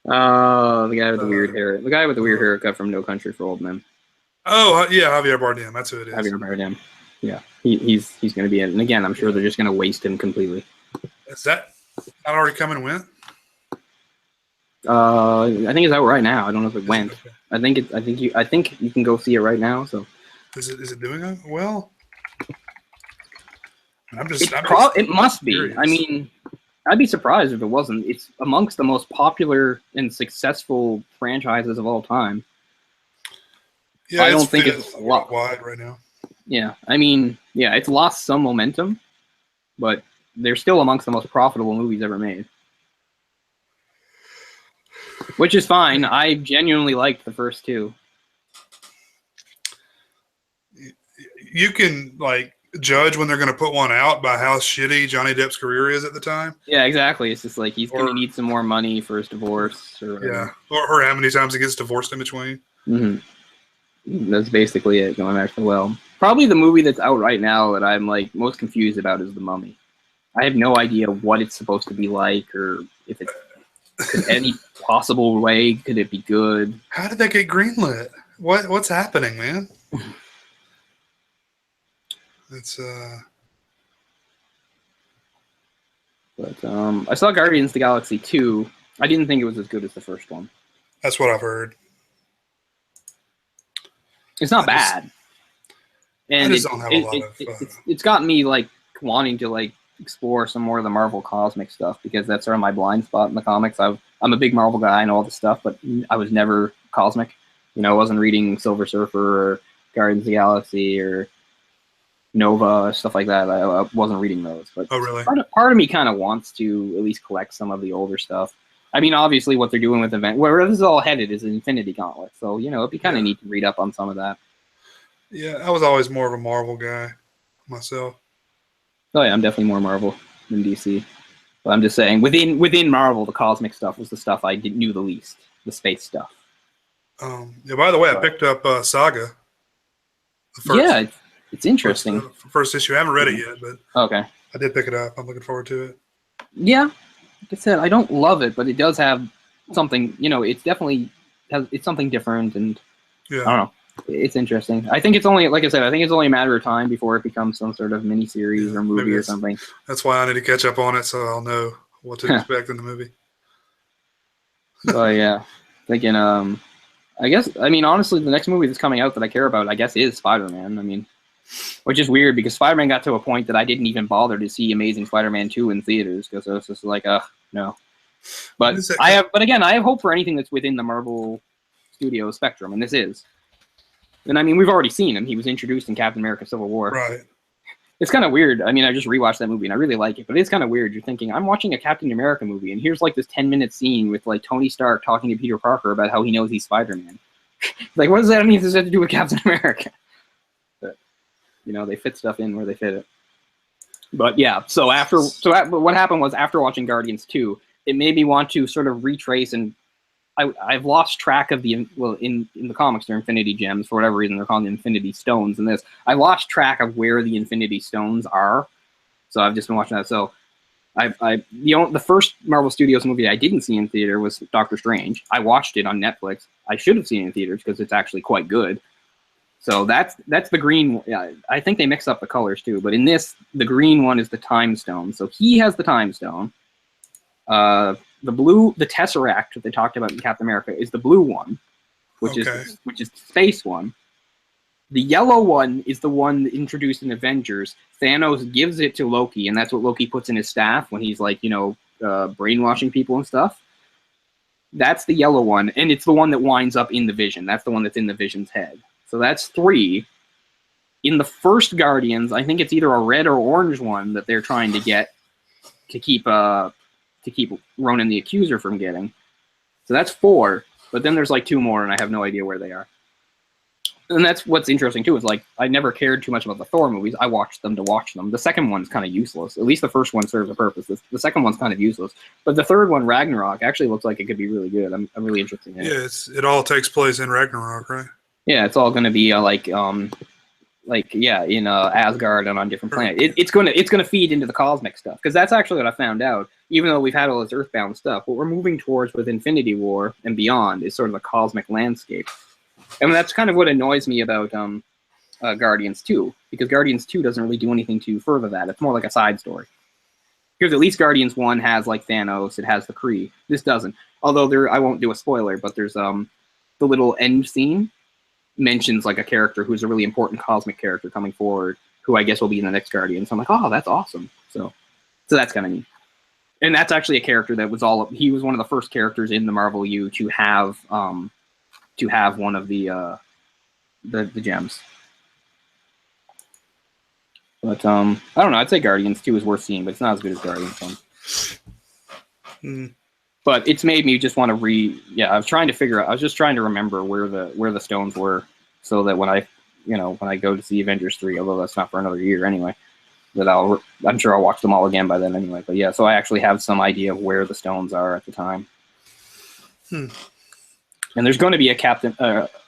Oh, the guy with the weird hair. The guy with the weird haircut from No Country for Old Men. Oh, yeah, Javier Bardem. That's who it is. Javier Bardem. Yeah, he's going to be in it. And again, I'm sure they're just going to waste him completely. Is that not already come and went? I think it's out right now. I don't know if it went. Okay. I think you can go see it right now. So is it doing well? It must be. Curious. I mean, I'd be surprised if it wasn't. It's amongst the most popular and successful franchises of all time. Yeah, I don't think it's a lot wide right now. Yeah, I mean, it's lost some momentum, but they're still amongst the most profitable movies ever made. Which is fine. I genuinely liked the first two. You can, judge when they're going to put one out by how shitty Johnny Depp's career is at the time. Yeah, exactly. It's just like he's going to need some more money for his divorce. Or how many times he gets divorced in between. Mm-hmm. That's basically it, going back to probably the movie that's out right now that I'm most confused about is The Mummy. I have no idea what it's supposed to be like, or if it's any possible way could it be good. How did that get greenlit? What's happening, man? It's But I saw Guardians of the Galaxy 2. I didn't think it was as good as the first one. That's what I've heard. It's not bad. And it's gotten me wanting to explore some more of the Marvel cosmic stuff, because that's sort of my blind spot in the comics. I'm a big Marvel guy, I know all this stuff, but I was never cosmic. I wasn't reading Silver Surfer or Guardians of the Galaxy or Nova, stuff like that. I wasn't reading those. But oh, really? Part of me kind of wants to at least collect some of the older stuff. I mean, obviously, what they're doing with where this is all headed is an Infinity Gauntlet. So, it'd be kind of neat to read up on some of that. Yeah, I was always more of a Marvel guy myself. Oh, yeah, I'm definitely more Marvel than DC. But I'm just saying, within Marvel, the cosmic stuff was the stuff I knew the least, the space stuff. By the way, I picked up Saga. It's interesting. First issue. I haven't read it yet, but okay, I did pick it up. I'm looking forward to it. Yeah, like I said, I don't love it, but it does have something. It's definitely it's something different, and I don't know. It's interesting. I think it's only, like I said, it's only a matter of time before it becomes some sort of miniseries or movie or something. That's why I need to catch up on it, so I'll know what to expect in the movie. So thinking, I guess, honestly, the next movie that's coming out that I care about, I guess, is Spider-Man. Which is weird because Spider-Man got to a point that I didn't even bother to see Amazing Spider-Man 2 in theaters, because I was just like, no. But I have hope for anything that's within the Marvel Studios spectrum, and this is. And we've already seen him. He was introduced in Captain America: Civil War. Right. It's kind of weird. I just rewatched that movie and I really like it, but it's kind of weird. You're thinking, I'm watching a Captain America movie, and here's this 10-minute scene with Tony Stark talking to Peter Parker about how he knows he's Spider-Man. What does that mean? Does that have to do with Captain America? But they fit stuff in where they fit it. But yeah, so what happened was, after watching Guardians 2, it made me want to sort of retrace, and I've lost track of in the comics they're Infinity Gems. For whatever reason, they're calling them Infinity Stones in this. I lost track of where the Infinity Stones are, so I've just been watching that. So the first Marvel Studios movie I didn't see in theater was Doctor Strange. I watched it on Netflix. I should have seen it in theaters because it's actually quite good. So that's the green. Yeah, I think they mix up the colors too. But in this, the green one is the Time Stone. So he has the Time Stone. The Tesseract that they talked about in Captain America is the blue one, which is the space one. The yellow one is the one introduced in Avengers. Thanos gives it to Loki, and that's what Loki puts in his staff when he's like, brainwashing people and stuff. That's the yellow one, and it's the one that winds up in the Vision. That's the one that's in the Vision's head. So that's 3. In the first Guardians, I think it's either a red or orange one that they're trying to get to keep Ronan the Accuser from getting. So that's 4. But then there's like 2 more, and I have no idea where they are. And that's what's interesting too. Is like I never cared too much about the Thor movies. I watched them to watch them. The second one's kind of useless. At least the first one serves a purpose. The second one's kind of useless. But the third one, Ragnarok, actually looks like it could be really good. I'm really interested in it. Yeah, it all takes place in Ragnarok, right? Yeah, it's all going to be in Asgard and on different planets. It's gonna feed into the cosmic stuff, because that's actually what I found out. Even though we've had all this Earthbound stuff, what we're moving towards with Infinity War and beyond is sort of a cosmic landscape. And that's kind of what annoys me about Guardians 2, because Guardians 2 doesn't really do anything to further that. It's more like a side story. Because at least Guardians 1 has like Thanos, it has the Kree. This doesn't. Although I won't do a spoiler, but there's the little end scene mentions like a character who's a really important cosmic character coming forward, who I guess will be in the next Guardians. So I'm like, oh, that's awesome. So that's kind of neat. And that's actually a character that was he was one of the first characters in the Marvel U to have one of the gems. But I don't know. I'd say Guardians 2 is worth seeing, but it's not as good as Guardians 1. But it's made me just want to I was just trying to remember where the stones were, so that when I go to see Avengers 3, although that's not for another year anyway, that I'm sure I'll watch them all again by then anyway. But yeah, so I actually have some idea of where the stones are at the time. And there's going to be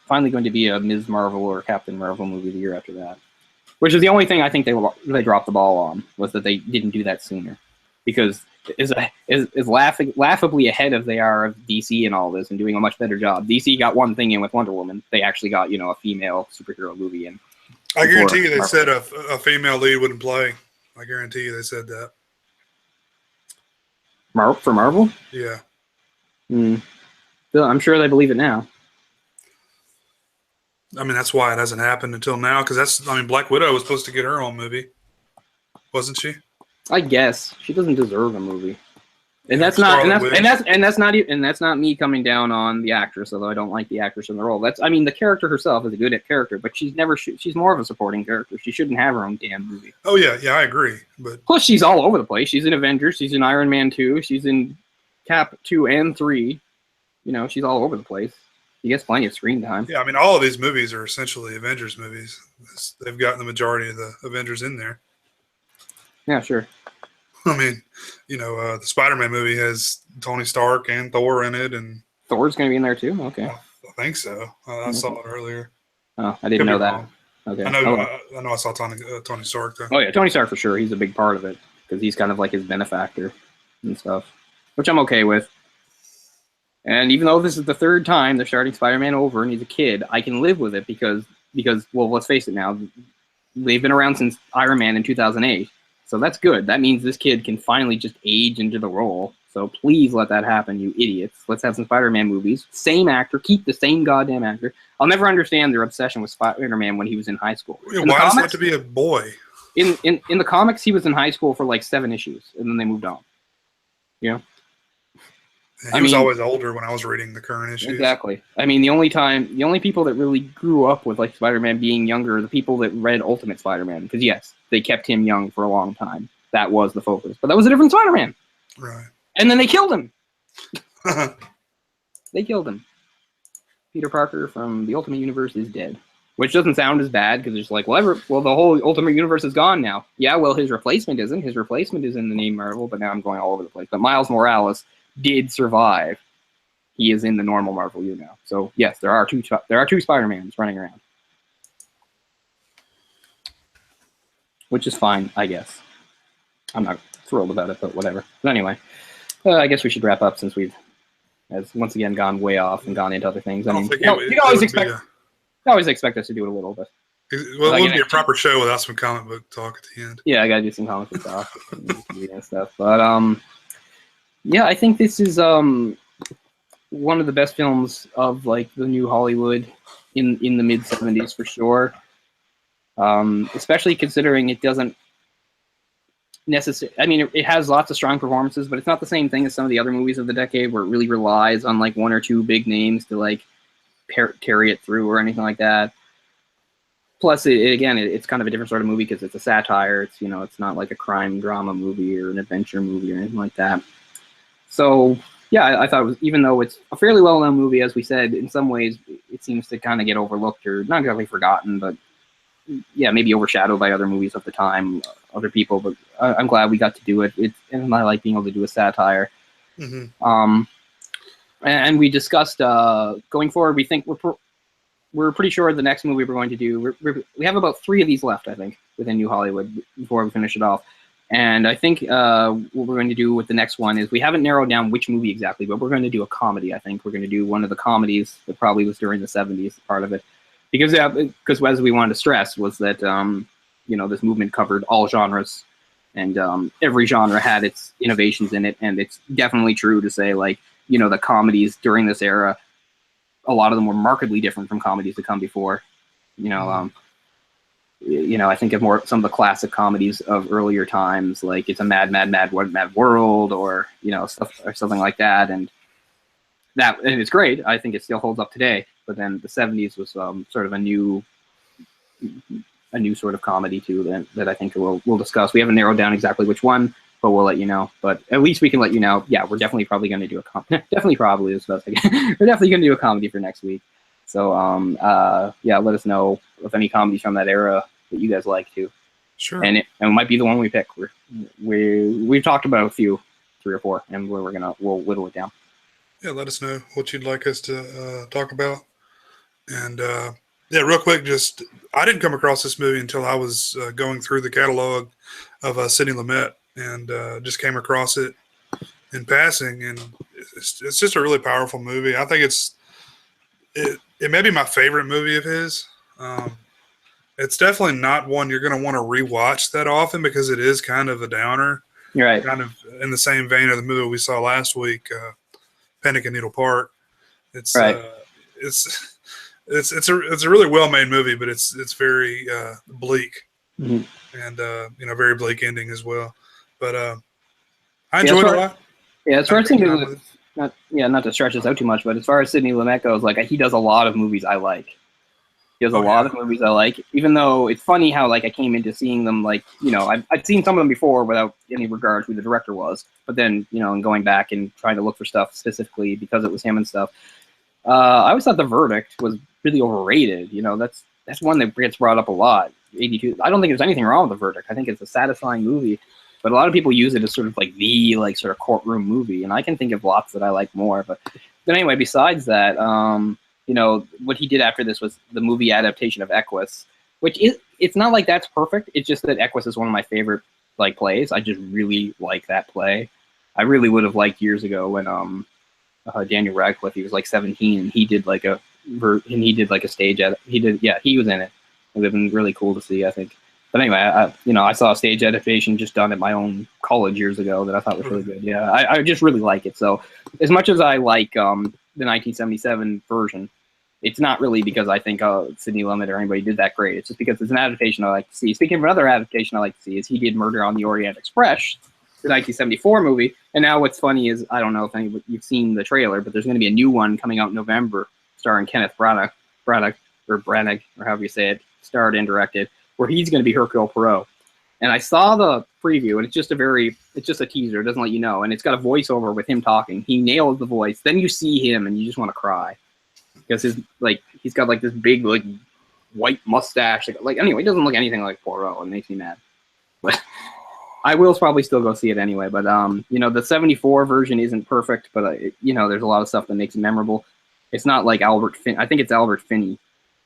finally going to be a Ms. Marvel or Captain Marvel movie the year after that, which is the only thing I think they dropped the ball on, was that they didn't do that sooner, because is laughably ahead of they are of DC and all this, and doing a much better job. DC got one thing in with Wonder Woman. They actually got a female superhero movie in. I guarantee you they said a female lead wouldn't play. I guarantee you they said that. For Marvel? Yeah. I'm sure they believe it now. I mean, that's why it hasn't happened until now. Because Black Widow was supposed to get her own movie, wasn't she? I guess she doesn't deserve a movie, and that's not me coming down on the actress. Although I don't like the actress in the role. The character herself is a good character, but she's more of a supporting character. She shouldn't have her own damn movie. Oh yeah, I agree. But plus, she's all over the place. She's in Avengers. She's in Iron Man 2. She's in Cap 2 and 3. She's all over the place. She gets plenty of screen time. Yeah, all of these movies are essentially Avengers movies. They've gotten the majority of the Avengers in there. Yeah, sure. The Spider-Man movie has Tony Stark and Thor in it, and Thor's going to be in there too. Okay, I think so. I saw it earlier. Oh, I didn't know that. Okay, I know. I saw Tony Stark though. Oh yeah, Tony Stark for sure. He's a big part of it, because he's kind of like his benefactor and stuff, which I'm okay with. And even though this is the third time they're starting Spider-Man over and he's a kid, I can live with it because well, let's face it now, they've been around since Iron Man in 2008. So that's good. That means this kid can finally just age into the role. So please let that happen, you idiots. Let's have some Spider-Man movies. Same actor. Keep the same goddamn actor. I'll never understand their obsession with Spider-Man when he was in high school. Why does it have to be a boy? In the comics, he was in high school for like 7 issues, and then they moved on. Yeah. He was always older when I was reading the current issues. Exactly. The only people that really grew up with like Spider-Man being younger are the people that read Ultimate Spider-Man. Because yes, they kept him young for a long time. That was the focus. But that was a different Spider-Man. Right. And then they killed him. They killed him. Peter Parker from the Ultimate Universe is dead. Which doesn't sound as bad, because it's like, the whole Ultimate Universe is gone now. Yeah, well, his replacement isn't. His replacement is in the name Marvel, but now I'm going all over the place. But Miles Morales did survive. He is in the normal Marvel U now. So yes, there are two Spider-Mans running around, which is fine, I guess. I'm not thrilled about it, but whatever. But anyway, I guess we should wrap up, since we've once again gone way off and gone into other things. You always expect us to do it a little bit. Well, it wouldn't be a proper show without some comic book talk at the end. Yeah, I gotta do some comic book talk and stuff. But Yeah, I think this is one of the best films of like the new Hollywood in the mid 70s for sure. Especially considering it doesn't necessarily. I mean, it has lots of strong performances, but it's not the same thing as some of the other movies of the decade, where it really relies on like one or two big names to like carry it through or anything like that. Plus, it's kind of a different sort of movie because it's a satire. It's it's not like a crime drama movie or an adventure movie or anything like that. So yeah, I thought it was, even though it's a fairly well-known movie, as we said, in some ways it seems to kind of get overlooked or not exactly forgotten, but yeah, maybe overshadowed by other movies of the time, other people. But I'm glad we got to do it. And I like being able to do a satire. Mm-hmm. And we discussed going forward. We think we're pretty sure the next movie we're going to do. We have about 3 of these left, I think, within New Hollywood before we finish it off. And I think what we're going to do with the next one is we haven't narrowed down which movie exactly, but we're going to do a comedy. I think we're going to do one of the comedies that probably was during the 70s, part of it. Because as we wanted to stress was that, this movement covered all genres and every genre had its innovations in it. And it's definitely true to say, like, the comedies during this era, a lot of them were markedly different from comedies that come before. I think of some of the classic comedies of earlier times, like It's a Mad, Mad, Mad, Mad World, or stuff or something like that, and it's great. I think it still holds up today. But then the '70s was sort of a new sort of comedy too that I think we'll discuss. We haven't narrowed down exactly which one, but we'll let you know. But at least we can let you know. Yeah, we're definitely probably going to do we're definitely going to do a comedy for next week. So yeah, let us know of any comedies from that era that you guys like too. Sure. And it might be the one we pick. We've talked about a few, 3 or 4, and we'll whittle it down. Yeah, let us know what you'd like us to talk about. And yeah, real quick, I didn't come across this movie until I was going through the catalog of Sidney Lumet, and just came across it in passing, and it's just a really powerful movie. I think it may be my favorite movie of his. It's definitely not one you're going to want to rewatch that often because it is kind of a downer. You're right. Kind of in the same vein of the movie we saw last week, Panic in Needle Park. It's right. It's a really well made movie, but it's very bleak, mm-hmm. and very bleak ending as well. But I enjoyed it a lot. Yeah, as far as not to stretch this out too much, but as far as Sidney Lumet goes, like he does a lot of movies I like. He does a lot of movies I like, even though it's funny how like I came into seeing them like I'd seen some of them before without any regard to who the director was, but then and going back and trying to look for stuff specifically because it was him and stuff. I always thought The Verdict was really overrated. That's one that gets brought up a lot. 82. I don't think there's anything wrong with The Verdict. I think it's a satisfying movie, but a lot of people use it as sort of like the sort of courtroom movie, and I can think of lots that I like more. But anyway, besides that, what he did after this was the movie adaptation of Equus, which it's not like that's perfect. It's just that Equus is one of my favorite like plays. I just really like that play. I really would have liked years ago when Daniel Radcliffe, he was like 17 and he did like a stage he was in it. It would have been really cool to see, I think. But anyway, I saw a stage adaptation just done at my own college years ago that I thought was really good. Yeah, I just really like it. So as much as I like the 1977 version, it's not really because I think Sidney Lumet or anybody did that great. It's just because it's an adaptation I like to see. Speaking of another adaptation I like to see is he did Murder on the Orient Express, the 1974 movie. And now what's funny is, I don't know if you've seen the trailer, but there's going to be a new one coming out in November starring Kenneth Branagh, or however you say it, starred and directed, where he's going to be Hercule Poirot. And I saw the preview, and it's just a teaser. It doesn't let you know. And it's got a voiceover with him talking. He nails the voice. Then you see him, and you just want to cry. Because he's got like this big like white mustache. Anyway, he doesn't look anything like Poirot. It makes me mad. But I will probably still go see it anyway. But the 74 version isn't perfect, but there's a lot of stuff that makes it memorable. It's not like Albert Finney. I think it's Albert Finney.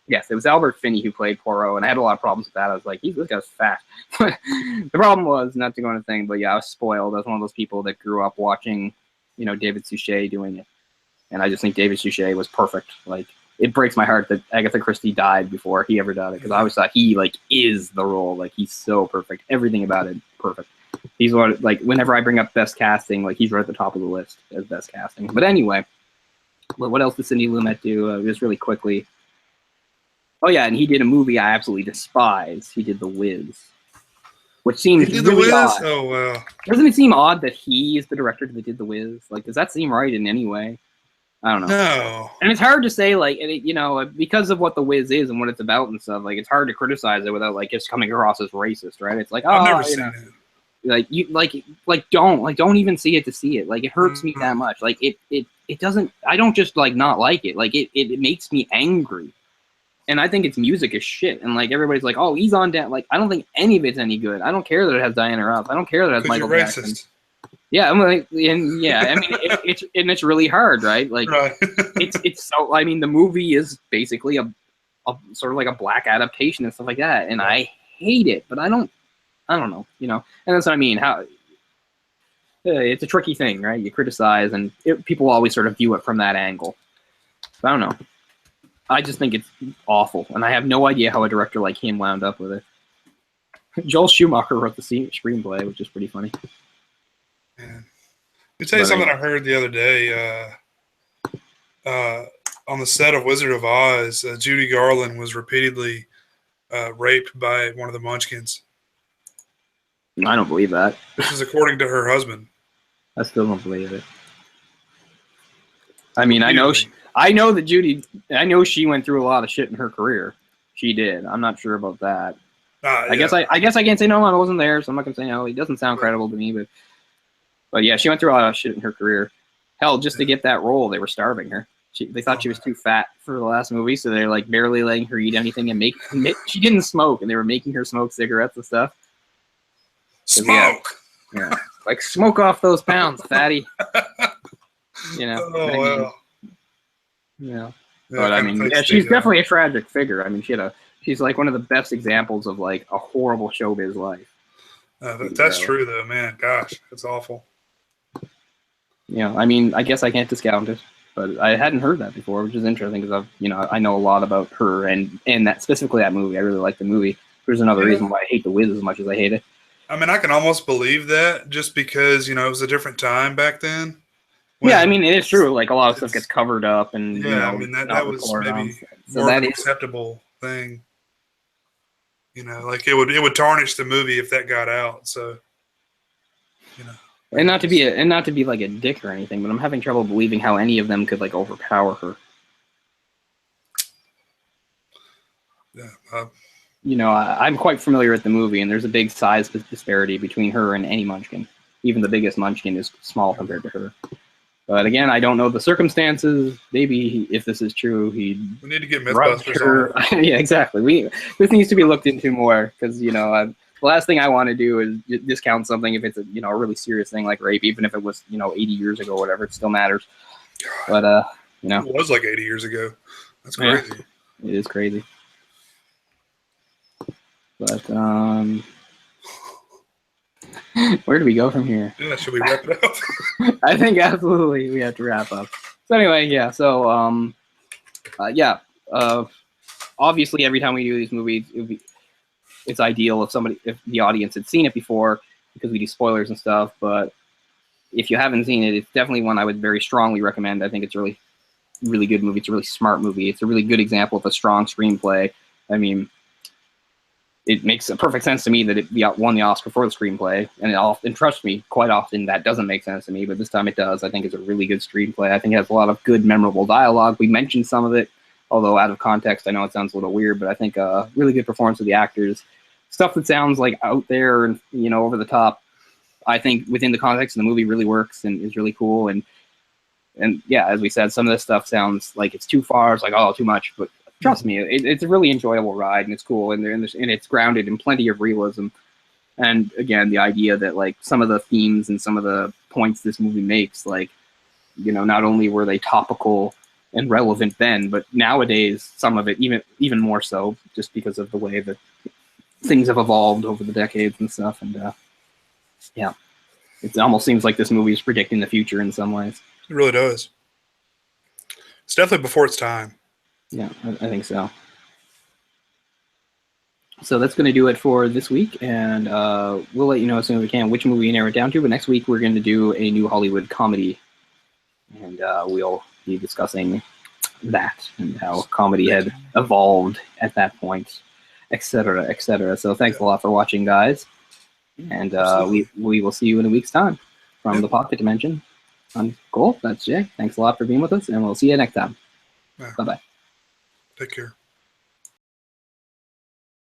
Yes, it was Albert Finney who played Poirot, and I had a lot of problems with that. I was like, this guy's fat. The problem was, not to go into thing, but yeah, I was spoiled. I was one of those people that grew up watching, David Suchet doing it. And I just think David Suchet was perfect. Like, it breaks my heart that Agatha Christie died before he ever did it, because I always thought he is the role. Like, he's so perfect. Everything about it, perfect. He's one, like, whenever I bring up best casting, like, he's right at the top of the list as best casting. But anyway, what else did Sidney Lumet do? Just really quickly. Oh yeah, and he did a movie I absolutely despise. He did The Wiz, which seems He did really The Wiz? odd. Oh wow! Doesn't it seem odd that he is the director that did The Wiz? Like, does that seem right in any way? I don't know. No. And it's hard to say, like, you know, because of what The Wiz is and what it's about and stuff. Like, it's hard to criticize it without, like, just coming across as racist, right? It's like, oh, I've never seen it. Like don't even see it to see it. Like, it hurts me that much. Like, it doesn't. I don't just like not like it. Like, it makes me angry. And I think its music is shit. And like everybody's like, oh, he's on down. Like, I don't think any of it's any good. I don't care that it has Diana Ross. I don't care that it has Michael Jackson. Racist. Yeah, I'm like, and yeah, I mean, it's really hard, right? Like, right. it's so. I mean, the movie is basically a sort of like a black adaptation and stuff like that, and I hate it. But I don't know, you know. And that's what I mean. How it's a tricky thing, right? You criticize, and people always sort of view it from that angle. But I don't know. I just think it's awful, and I have no idea how a director like him wound up with it. Joel Schumacher wrote the screenplay, which is pretty funny. Man. Let me tell you something I heard the other day. On the set of Wizard of Oz, Judy Garland was repeatedly raped by one of the Munchkins. I don't believe that. This is according to her husband. I still don't believe it. I mean, I know that Judy. I know she went through a lot of shit in her career. She did. I'm not sure about that. I guess I can't say no. I wasn't there, so I'm not gonna say no. It doesn't sound credible to me, but yeah, she went through a lot of shit in her career. Hell, just to get that role, they were starving her. They thought she was too fat for the last movie, so they're like barely letting her eat anything and she didn't smoke, and they were making her smoke cigarettes and stuff. Smoke. Yeah. Like, smoke off those pounds, fatty. You know. Oh well. Yeah. But I mean, yeah, she's definitely a tragic figure. I mean, she's like one of the best examples of like a horrible showbiz life. That's true though, man. Gosh, that's awful. Yeah, I mean, I guess I can't discount it, but I hadn't heard that before, which is interesting because I know a lot about her and that specifically that movie. I really like the movie. There's another reason why I hate The Wiz as much as I hate it. I mean, I can almost believe that just because it was a different time back then. Yeah, I mean, it is true. Like, a lot of stuff gets covered up, and I mean that was maybe more of an acceptable thing. Like it would tarnish the movie if that got out. So, and not to be like a dick or anything, but I'm having trouble believing how any of them could like overpower her. Yeah. I'm quite familiar with the movie, and there's a big size disparity between her and any Munchkin. Even the biggest Munchkin is small compared to her. But again, I don't know the circumstances. Maybe if this is true, we need to get Mythbusters on. Yeah, exactly. This needs to be looked into more because the last thing I want to do is discount something if it's a really serious thing like rape, even if it was 80 years ago or whatever. It still matters. But it was like 80 years ago. That's crazy. Yeah, it is crazy. But where do we go from here? Yeah, should we wrap it up? I think absolutely we have to wrap up. So anyway, yeah. So obviously every time we do these movies, it's ideal if the audience had seen it before because we do spoilers and stuff. But if you haven't seen it, it's definitely one I would very strongly recommend. I think it's a really, really good movie. It's a really smart movie. It's a really good example of a strong screenplay. I mean, it makes perfect sense to me that it won the Oscar for the screenplay, and trust me, quite often that doesn't make sense to me, but this time it does. I think it's a really good screenplay. I think it has a lot of good, memorable dialogue. We mentioned some of it, although out of context. I know it sounds a little weird, but I think really good performance of the actors. Stuff that sounds like out there and over the top, I think within the context of the movie really works and is really cool. And yeah, as we said, some of this stuff sounds like it's too far. It's like, oh, too much, but trust me, it's a really enjoyable ride, and it's cool, and it's grounded in plenty of realism. And again, the idea that like some of the themes and some of the points this movie makes, like not only were they topical and relevant then, but nowadays some of it even more so, just because of the way that things have evolved over the decades and stuff. And yeah, it almost seems like this movie is predicting the future in some ways. It really does. It's definitely before its time. Yeah, I think so. So that's going to do it for this week, and we'll let you know as soon as we can which movie we narrow it down to. But next week we're going to do a new Hollywood comedy, and we'll be discussing that and how comedy had evolved at that point, etc., etc. So thanks a lot for watching, guys, and we will see you in a week's time from the Pocket Dimension. I'm Cole. That's Jay. Thanks a lot for being with us, and we'll see you next time. Bye bye. Take care.